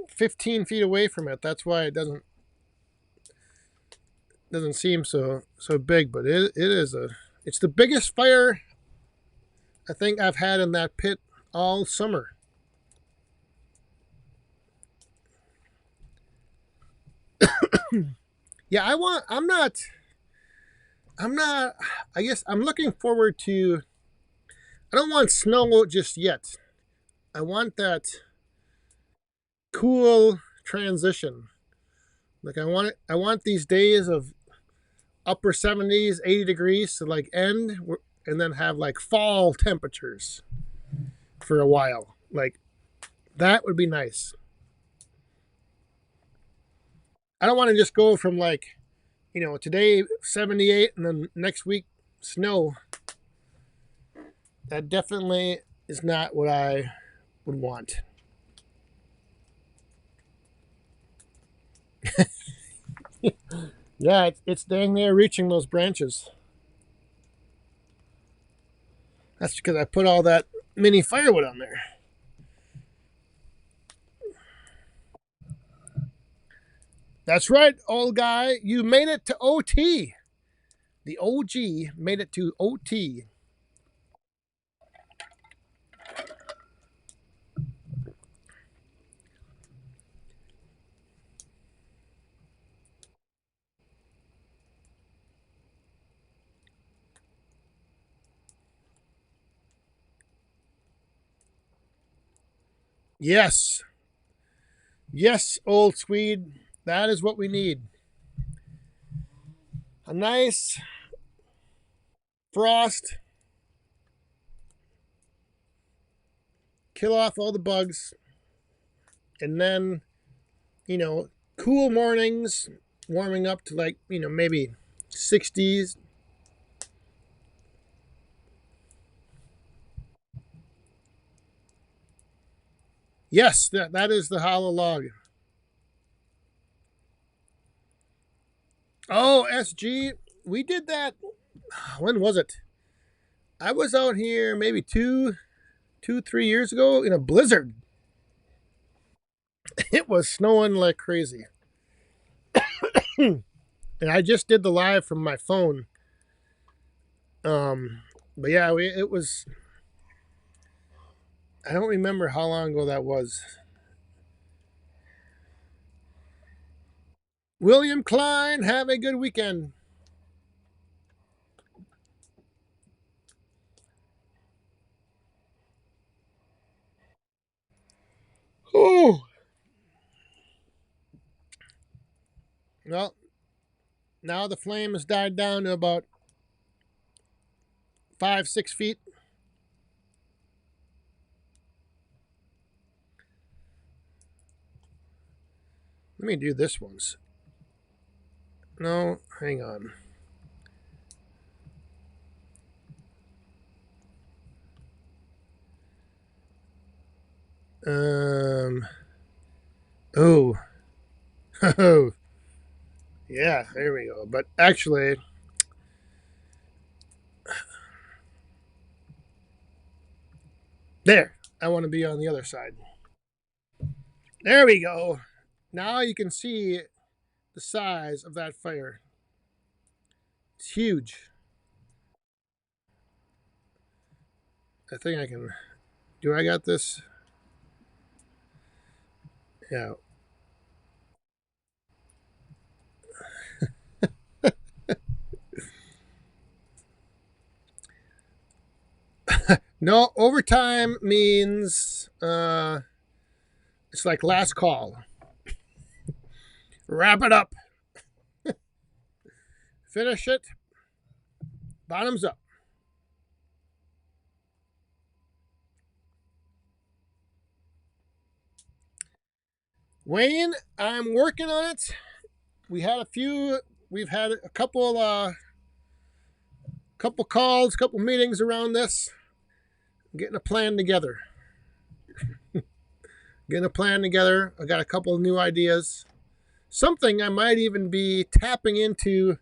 A: 15 feet away from it. That's why it doesn't seem so big, but it's the biggest fire I think I've had in that pit all summer. Yeah, I'm not I guess I'm looking forward to I don't want snow just yet. I want that cool transition. Like I want these days of upper 70s, 80 degrees to like end and then have like fall temperatures for a while. Like that would be nice. I don't want to just go from like, today 78 and then next week snow. That definitely is not what I would want. Yeah, it's dang near reaching those branches. That's because I put all that mini firewood on there. That's right, old guy. You made it to OT. The OG made it to OT. Yes. Yes, old Swede. That is what we need. A nice frost. Kill off all the bugs. And then, cool mornings, warming up to like, maybe 60s. Yes, that is the hollow log. Oh, SG, we did that. When was it? I was out here maybe 3 years ago in a blizzard. It was snowing like crazy. And I just did the live from my phone. But yeah, it was. I don't remember how long ago that was. William Klein, have a good weekend. Oh, well, now the flame has died down to about 5-6 feet. Let me do this once. No, hang on. Oh. Oh. Yeah, there we go. But actually, there. I want to be on the other side. There we go. Now you can see the size of that fire. It's huge. I think I can. Do I got this? Yeah. No, overtime means it's like last call. Wrap it up. Finish it. Bottoms up. Wayne, I'm working on it. We've had a couple calls, couple meetings around this. Getting a plan together. Getting a plan together. I got a couple of new ideas. Something I might even be tapping into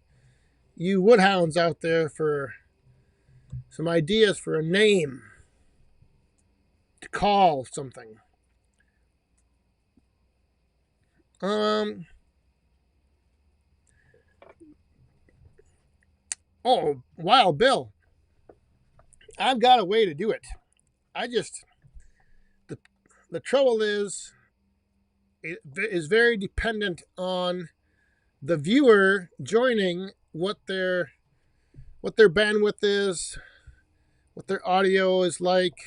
A: you woodhounds out there for some ideas for a name to call something. Oh, Wild Bill. I've got a way to do it. I just the trouble is it is very dependent on the viewer joining what their bandwidth is, what their audio is like,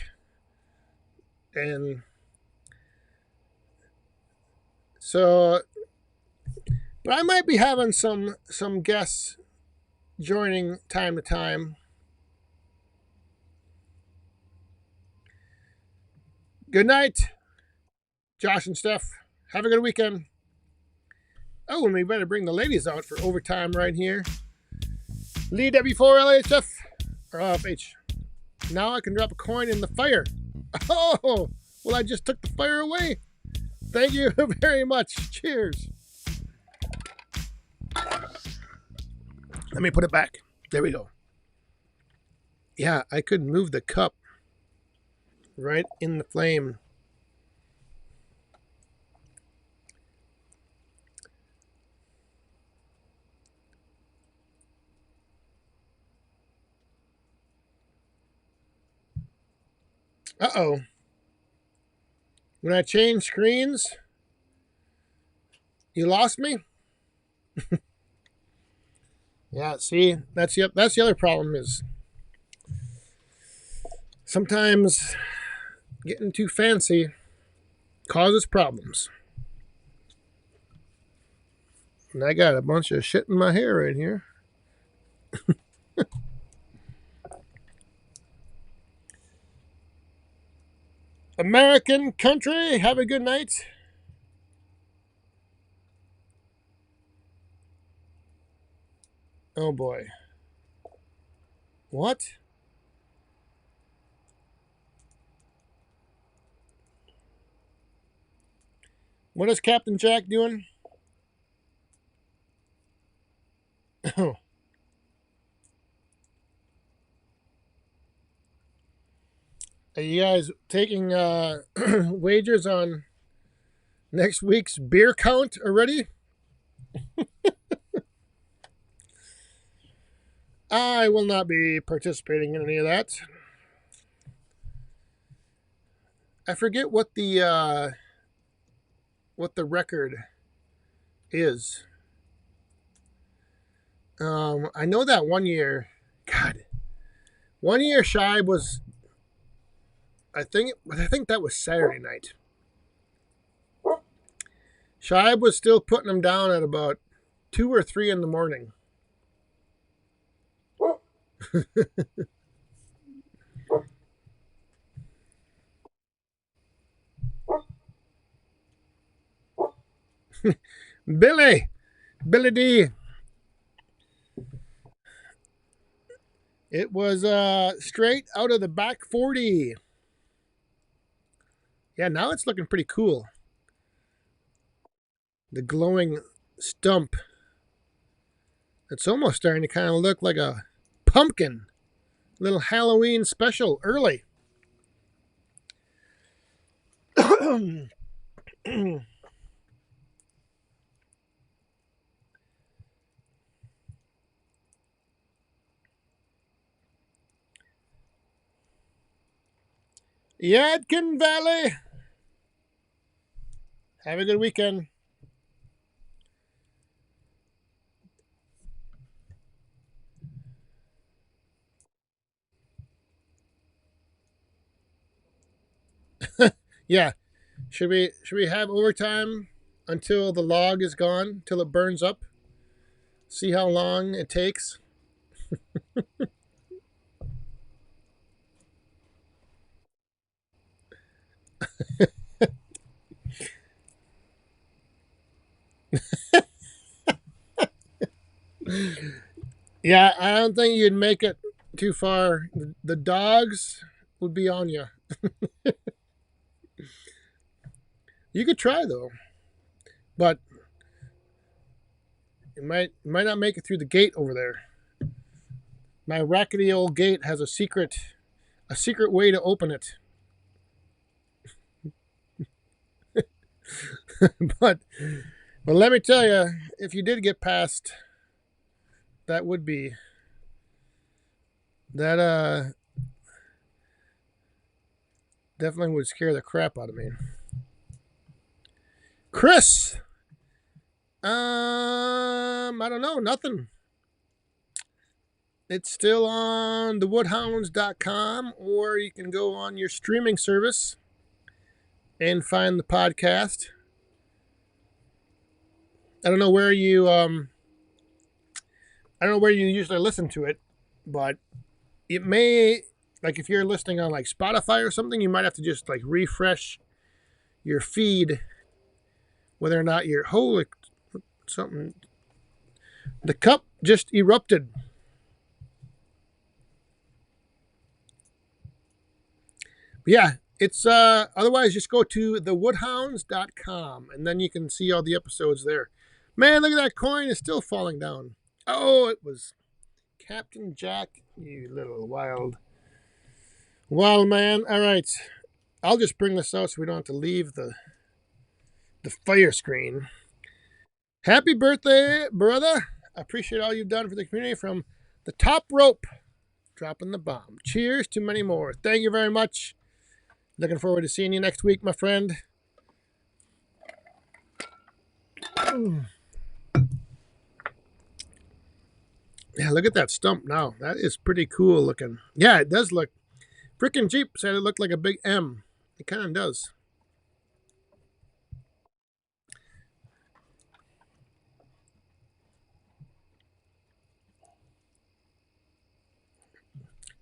A: and so. But I might be having some guests joining time to time. Good night, Josh and Steph. Have a good weekend. Oh, and we better bring the ladies out for overtime right here. Lee W4LHF or LFH. Now I can drop a coin in the fire. Oh, well, I just took the fire away. Thank you very much. Cheers. Let me put it back. There we go. Yeah, I could move the cup right in the flame. Uh-oh. When I change screens, you lost me? Yeah, see, that's the other problem is sometimes getting too fancy causes problems. And I got a bunch of shit in my hair right here. American country, have a good night. Oh boy. What? What is Captain Jack doing? Oh. Are you guys taking wagers on next week's beer count already? I will not be participating in any of that. I forget what the record is. I know that one year, God, one year Shibe was. I think that was Saturday night. Shibe was still putting them down at about 2 or 3 in the morning. Billy D. It was straight out of the back 40. Yeah, now it's looking pretty cool. The glowing stump. It's almost starting to kind of look like a pumpkin. Little Halloween special early. Yadkin Valley. Have a good weekend. Yeah. Should we have overtime until the log is gone, till it burns up. See how long it takes. Yeah, I don't think you'd make it too far. The dogs would be on you. You could try though, but you might not make it through the gate over there. My rackety old gate has a secret way to open it. but but let me tell you, if you did get past, that would be that definitely would scare the crap out of me. Chris, I don't know, nothing. It's still on thewoodhounds.com, or you can go on your streaming service and find the podcast. I don't know where you usually listen to it, but it may, like, if you're listening on like Spotify or something, you might have to just like refresh your feed whether or not you're holy something. The cup just erupted. Yeah, it's otherwise just go to thewoodhounds.com and then you can see all the episodes there. Man, look at that coin, it's still falling down. Oh, it was Captain Jack, you little wild man. All right, I'll just bring this out so we don't have to leave the fire screen. Happy birthday, brother. I appreciate all you've done for the community from the top rope, dropping the bomb. Cheers to many more. Thank you very much. Looking forward to seeing you next week, my friend. Yeah, look at that stump now. That is pretty cool looking. Yeah, it does look. Frickin' Jeep said it looked like a big M. It kind of does.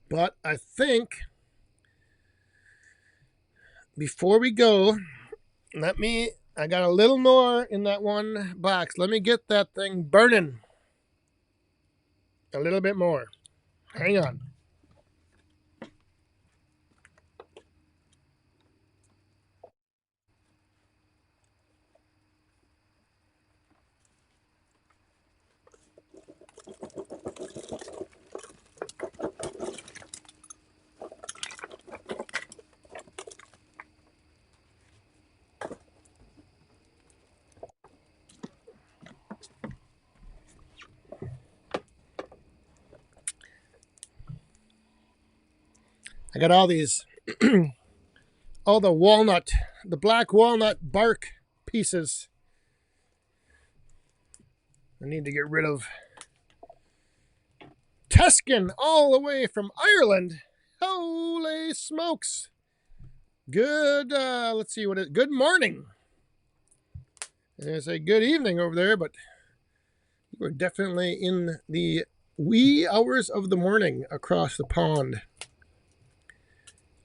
A: But I think before we go, I got a little more in that one box. Let me get that thing burning a little bit more. Hang on. I got all these, all the black walnut bark pieces. I need to get rid of. Tuscan, all the way from Ireland. Holy smokes. Good, let's see what it, good morning. I was going to say good evening over there, but we're definitely in the wee hours of the morning across the pond.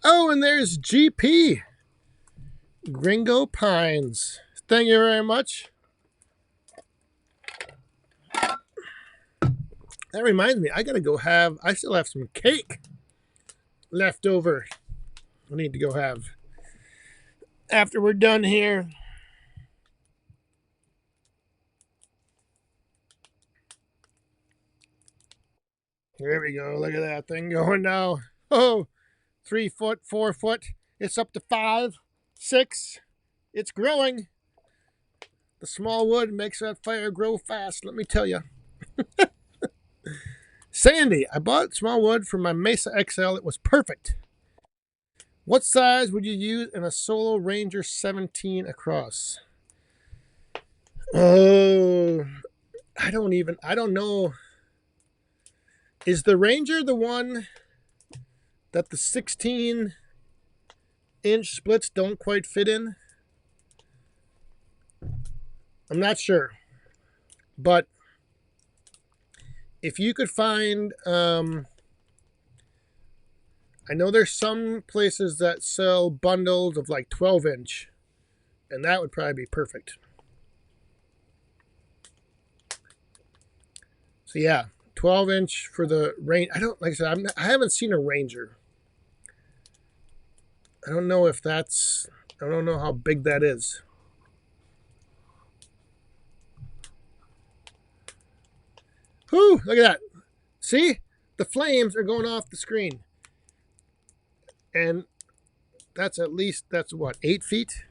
A: Oh, and there's GP. Gringo Pines. Thank you very much. That reminds me, I still have some cake left over. I need to go have after we're done here. There we go. Look at that thing going now. Oh, 3 foot, 4 foot. It's up to 5, 6. It's growing. The small wood makes that fire grow fast, let me tell you. Sandy, I bought small wood for my Mesa XL. It was perfect. What size would you use in a Solo Ranger 17 across? Oh, I don't know. Is the Ranger the one that the 16-inch splits don't quite fit in? I'm not sure, but if you could find, I know there's some places that sell bundles of like 12-inch, and that would probably be perfect. So yeah, 12-inch for the range. I don't like I said. I haven't seen a Ranger. I don't know if that's. I don't know how big that is. Whew! Look at that. See, the flames are going off the screen, and that's what 8 feet,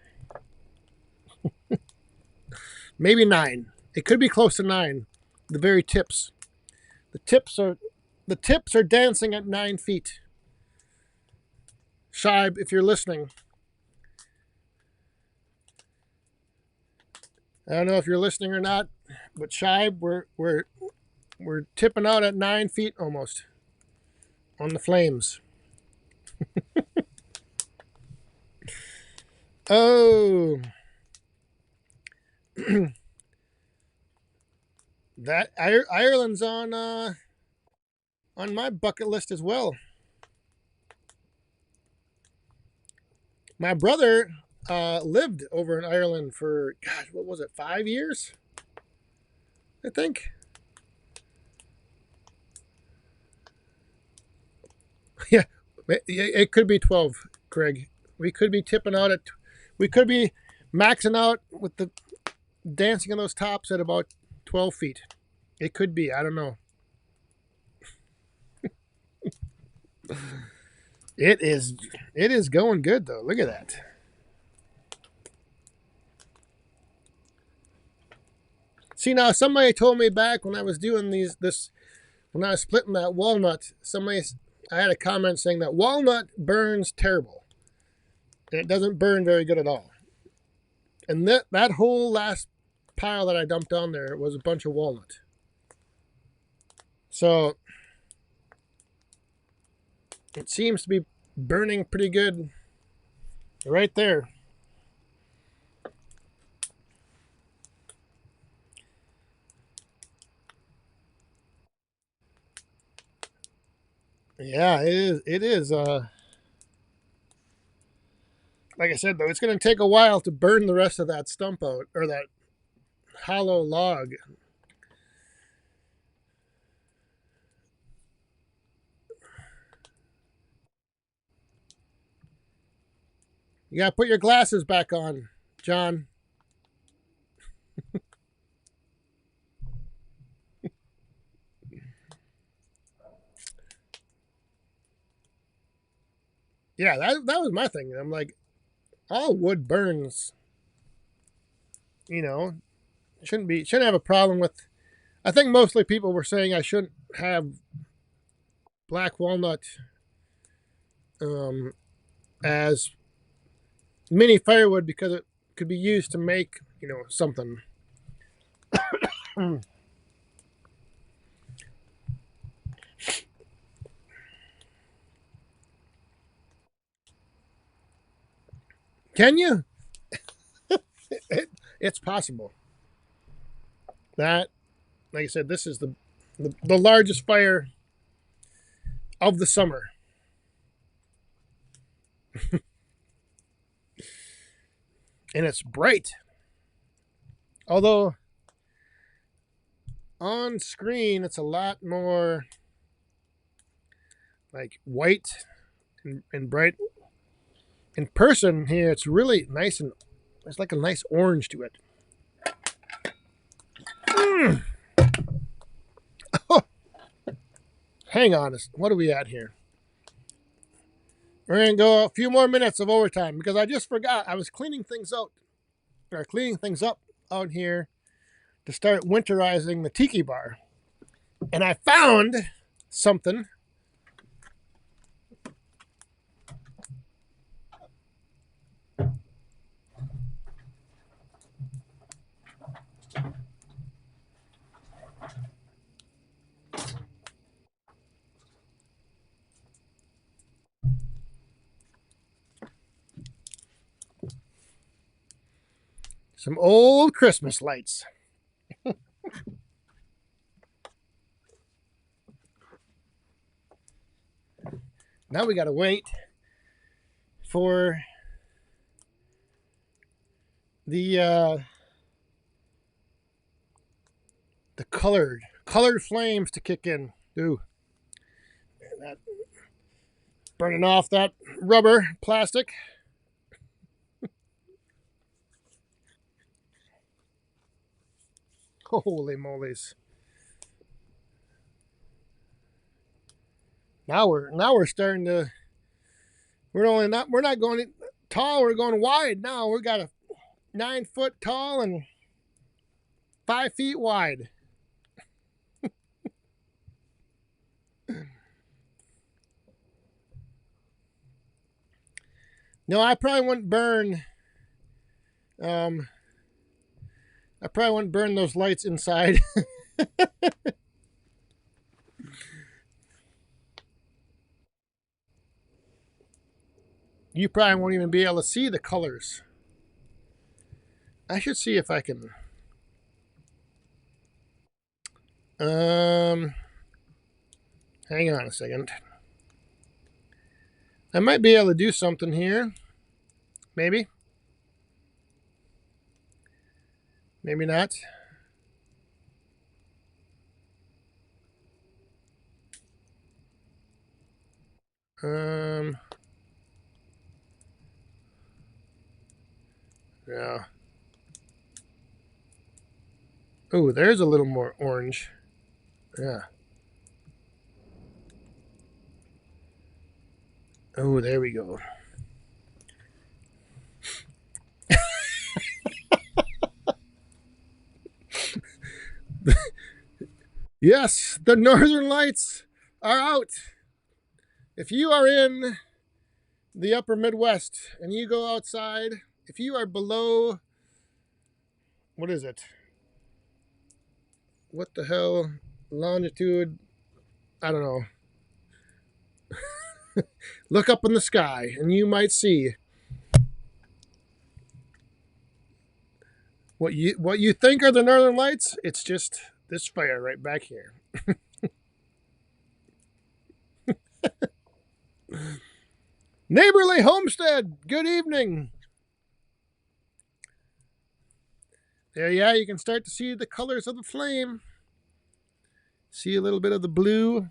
A: maybe 9. It could be close to 9. The very tips. The tips are the tips are dancing at 9 feet. Shibe, if you're listening, I don't know if you're listening or not, but Shibe, we're tipping out at 9 feet almost on the flames. Oh, that Ireland's on my bucket list as well. My brother lived over in Ireland for, gosh, what was it, 5 years? I think. Yeah, it could be 12, Craig. We could be tipping out at, we could be maxing out with the dancing on those tops at about 12 feet. It could be. I don't know. It is. It is going good though. Look at that. See now, somebody told me back when I was doing when I was splitting that walnut. I had a comment saying that walnut burns terrible, and it doesn't burn very good at all. And that whole last pile that I dumped on there was a bunch of walnut. So it seems to be burning pretty good right there. Yeah, it is. It is. Like I said though, it's going to take a while to burn the rest of that stump out or that hollow log. You got to put your glasses back on, John. Yeah, that was my thing. I'm like, all wood burns. You know, shouldn't have a problem with. I think mostly people were saying I shouldn't have black walnut um, as mini firewood because it could be used to make something. Can you? It's possible. That, like I said, this is the largest fire of the summer. And it's bright. Although on screen it's a lot more like white and bright. In person here it's really nice and it's like a nice orange to it. Mm. Oh, hang on, what are we at here? We're gonna go a few more minutes of overtime because I just forgot I was cleaning things out or cleaning things up out here to start winterizing the tiki bar. And I found something. Some old Christmas lights. Now we gotta wait for the colored flames to kick in. Ooh, that burning off that rubber plastic. Holy moly's! Now we're starting to. We're not going tall. We're going wide now. We got a 9-foot tall and 5 feet wide. No, I probably wouldn't burn. I probably wouldn't burn those lights inside. You probably won't even be able to see the colors. I should see if I can. Hang on a second. I might be able to do something here. Maybe. Maybe not. Yeah. Oh, there's a little more orange. Yeah. Oh, there we go. Yes, the Northern Lights are out. If you are in the upper Midwest and you go outside, if you are below, what is it? What the hell? Longitude? I don't know. Look up in the sky and you might see what you think are the Northern Lights. It's just this fire right back here. Neighborly Homestead, good evening. There, yeah, you can start to see the colors of the flame. See a little bit of the blue.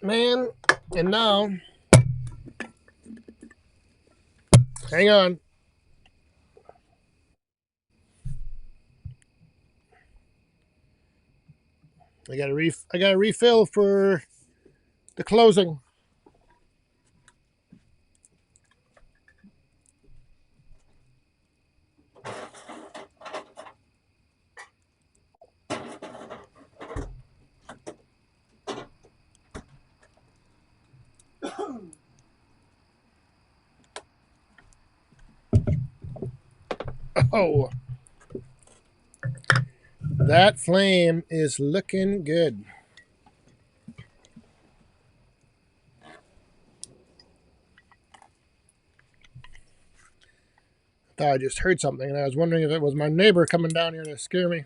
A: Man, and now, hang on. I got to refill for the closing. Oh, that flame is looking good. I thought I just heard something, and I was wondering if it was my neighbor coming down here to scare me.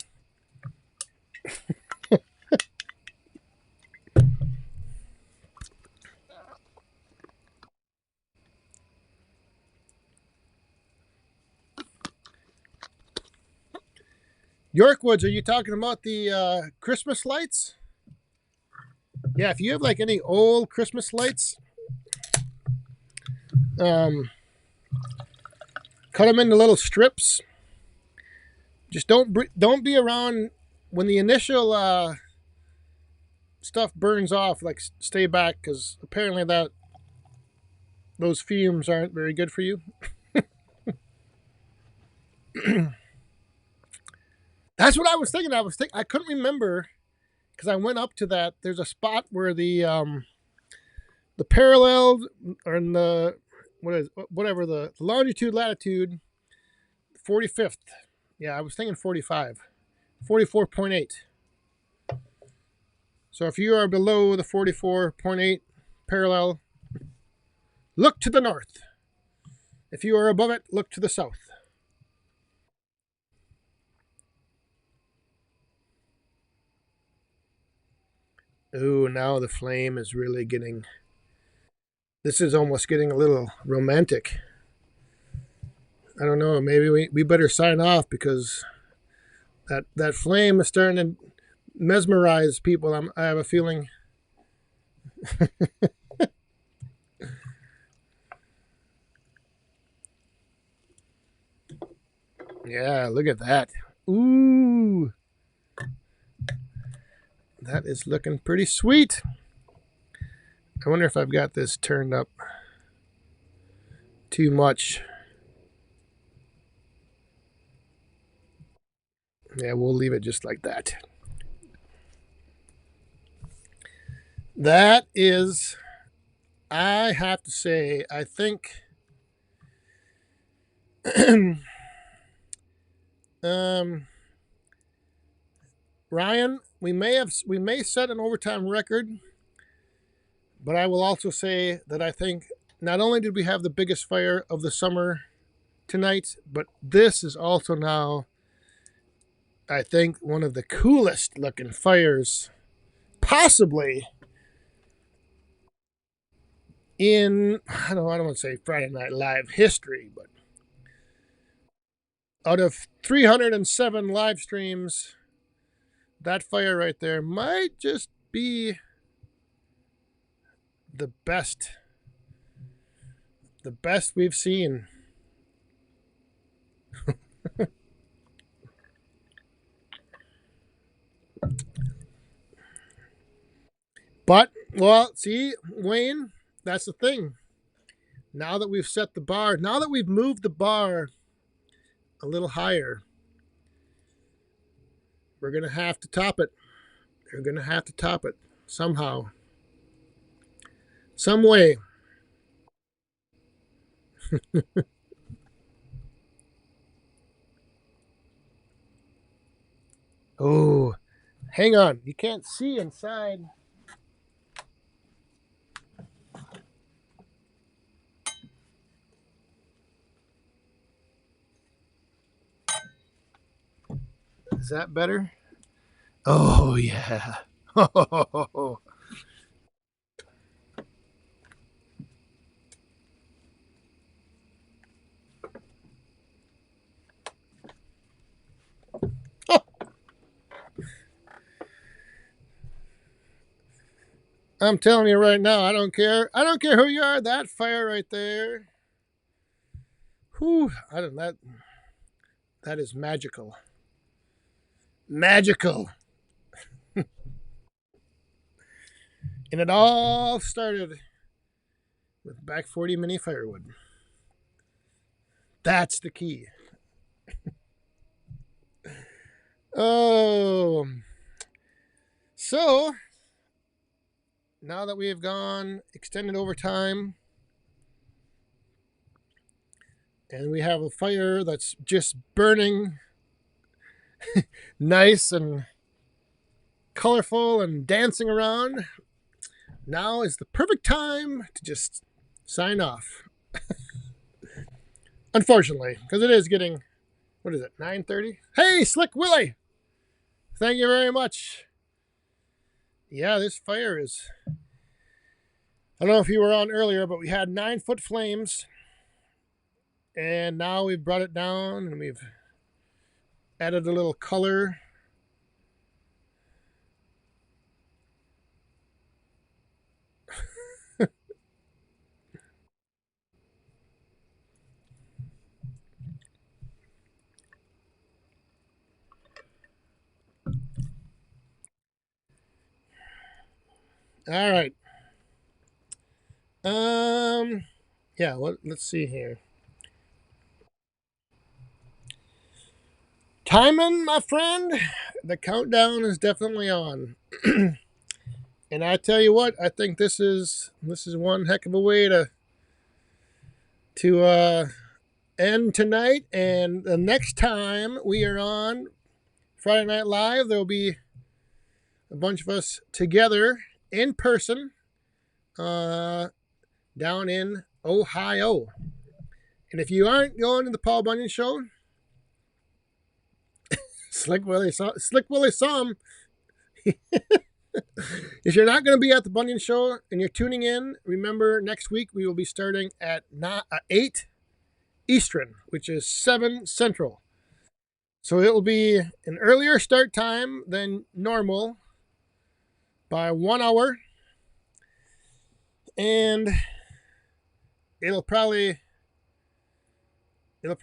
A: Yorkwoods, are you talking about the Christmas lights? Yeah, if you have like any old Christmas lights, cut them into little strips. Just don't be around when the initial stuff burns off. Like stay back, because apparently those fumes aren't very good for you. That's what I was thinking. I couldn't remember because I went up to that. There's a spot where the parallel or the whatever the longitude latitude 45th. Yeah, I was thinking 45. 44.8. So if you are below the 44.8 parallel, look to the north. If you are above it, look to the south. Ooh, now the flame is really getting. This is almost getting a little romantic. I don't know. Maybe we better sign off because that flame is starting to mesmerize people. I have a feeling. Yeah, look at that. Ooh, that is looking pretty sweet. I wonder if I've got this turned up too much. Yeah, we'll leave it just like that. That is, I have to say, I think Ryan, we may set an overtime record, but I will also say that I think not only did we have the biggest fire of the summer tonight, but this is also now, I think, one of the coolest looking fires possibly in, I don't want to say Friday Night Live history, but out of 307 live streams, that fire right there might just be the best we've seen. But, well, see, Wayne, that's the thing. Now that we've set the bar, now that we've moved the bar a little higher, we're going to have to top it. We're going to have to top it somehow, some way. Oh, hang on. You can't see inside. Is that better? Oh, yeah. Oh, I'm telling you right now, I don't care. I don't care who you are. That fire right there. Whew, I don't that is magical. Magical. And it all started with back 40 mini firewood. That's the key. Oh. So, now that we have gone extended overtime and we have a fire that's just burning nice and colorful and dancing around, now is the perfect time to just sign off. Unfortunately, because it is getting, what is it, 9:30? Hey, Slick Willie! Thank you very much. Yeah, this fire is, I don't know if you were on earlier, but we had 9-foot flames. And now we've brought it down and we've added a little color. All right. Yeah, let's see here. Timing, my friend, the countdown is definitely on. And I tell you what, I think this is one heck of a way to end tonight. And the next time we are on Friday Night Live, there'll be a bunch of us together in person down in Ohio. And if you aren't going to the Paul Bunyan show, Slick Willie saw him. If you're not going to be at the Bunyan show and you're tuning in, remember next week we will be starting at 8 Eastern, which is 7 Central. So it will be an earlier start time than normal by 1 hour. And we'll probably do a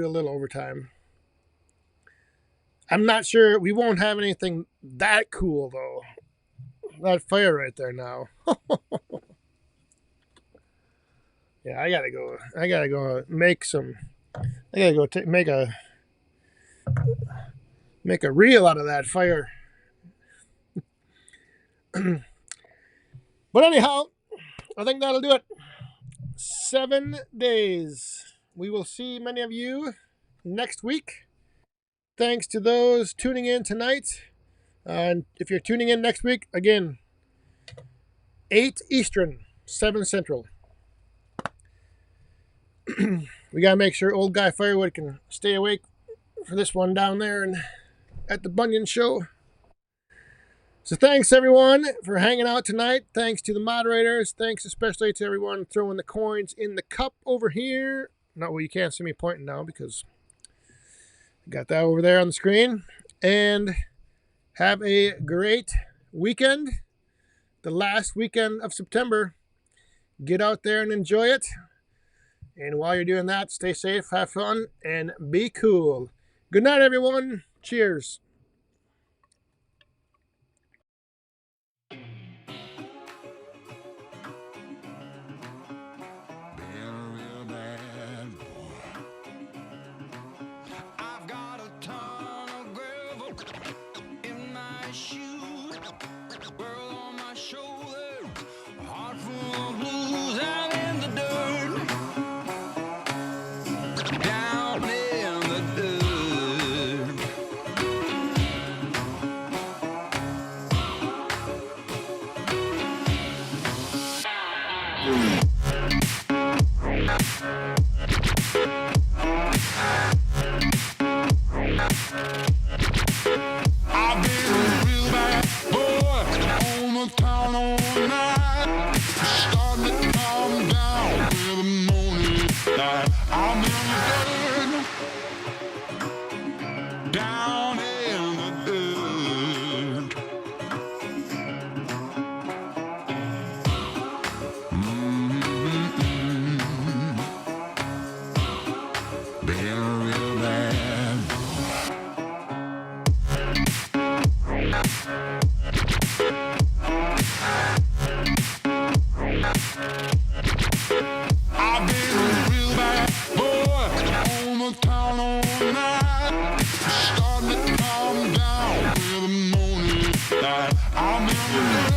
A: little overtime. I'm not sure. We won't have anything that cool, though. That fire right there now. Yeah, I gotta go make some. I gotta go make a reel out of that fire. But anyhow, I think that'll do it. 7 days. We will see many of you next week. Thanks to those tuning in tonight. And if you're tuning in next week, again, 8 Eastern, 7 Central. We got to make sure old guy Firewood can stay awake for this one down there and at the Bunyan show. So thanks everyone for hanging out tonight. Thanks to the moderators. Thanks especially to everyone throwing the coins in the cup over here. Not well, you can't see me pointing now because I got that over there on the screen. And have a great weekend. The last weekend of September. Get out there and enjoy it. And while you're doing that, stay safe, have fun, and be cool. Good night, everyone. Cheers.
C: Starting to calm down with the morning light. I'm in the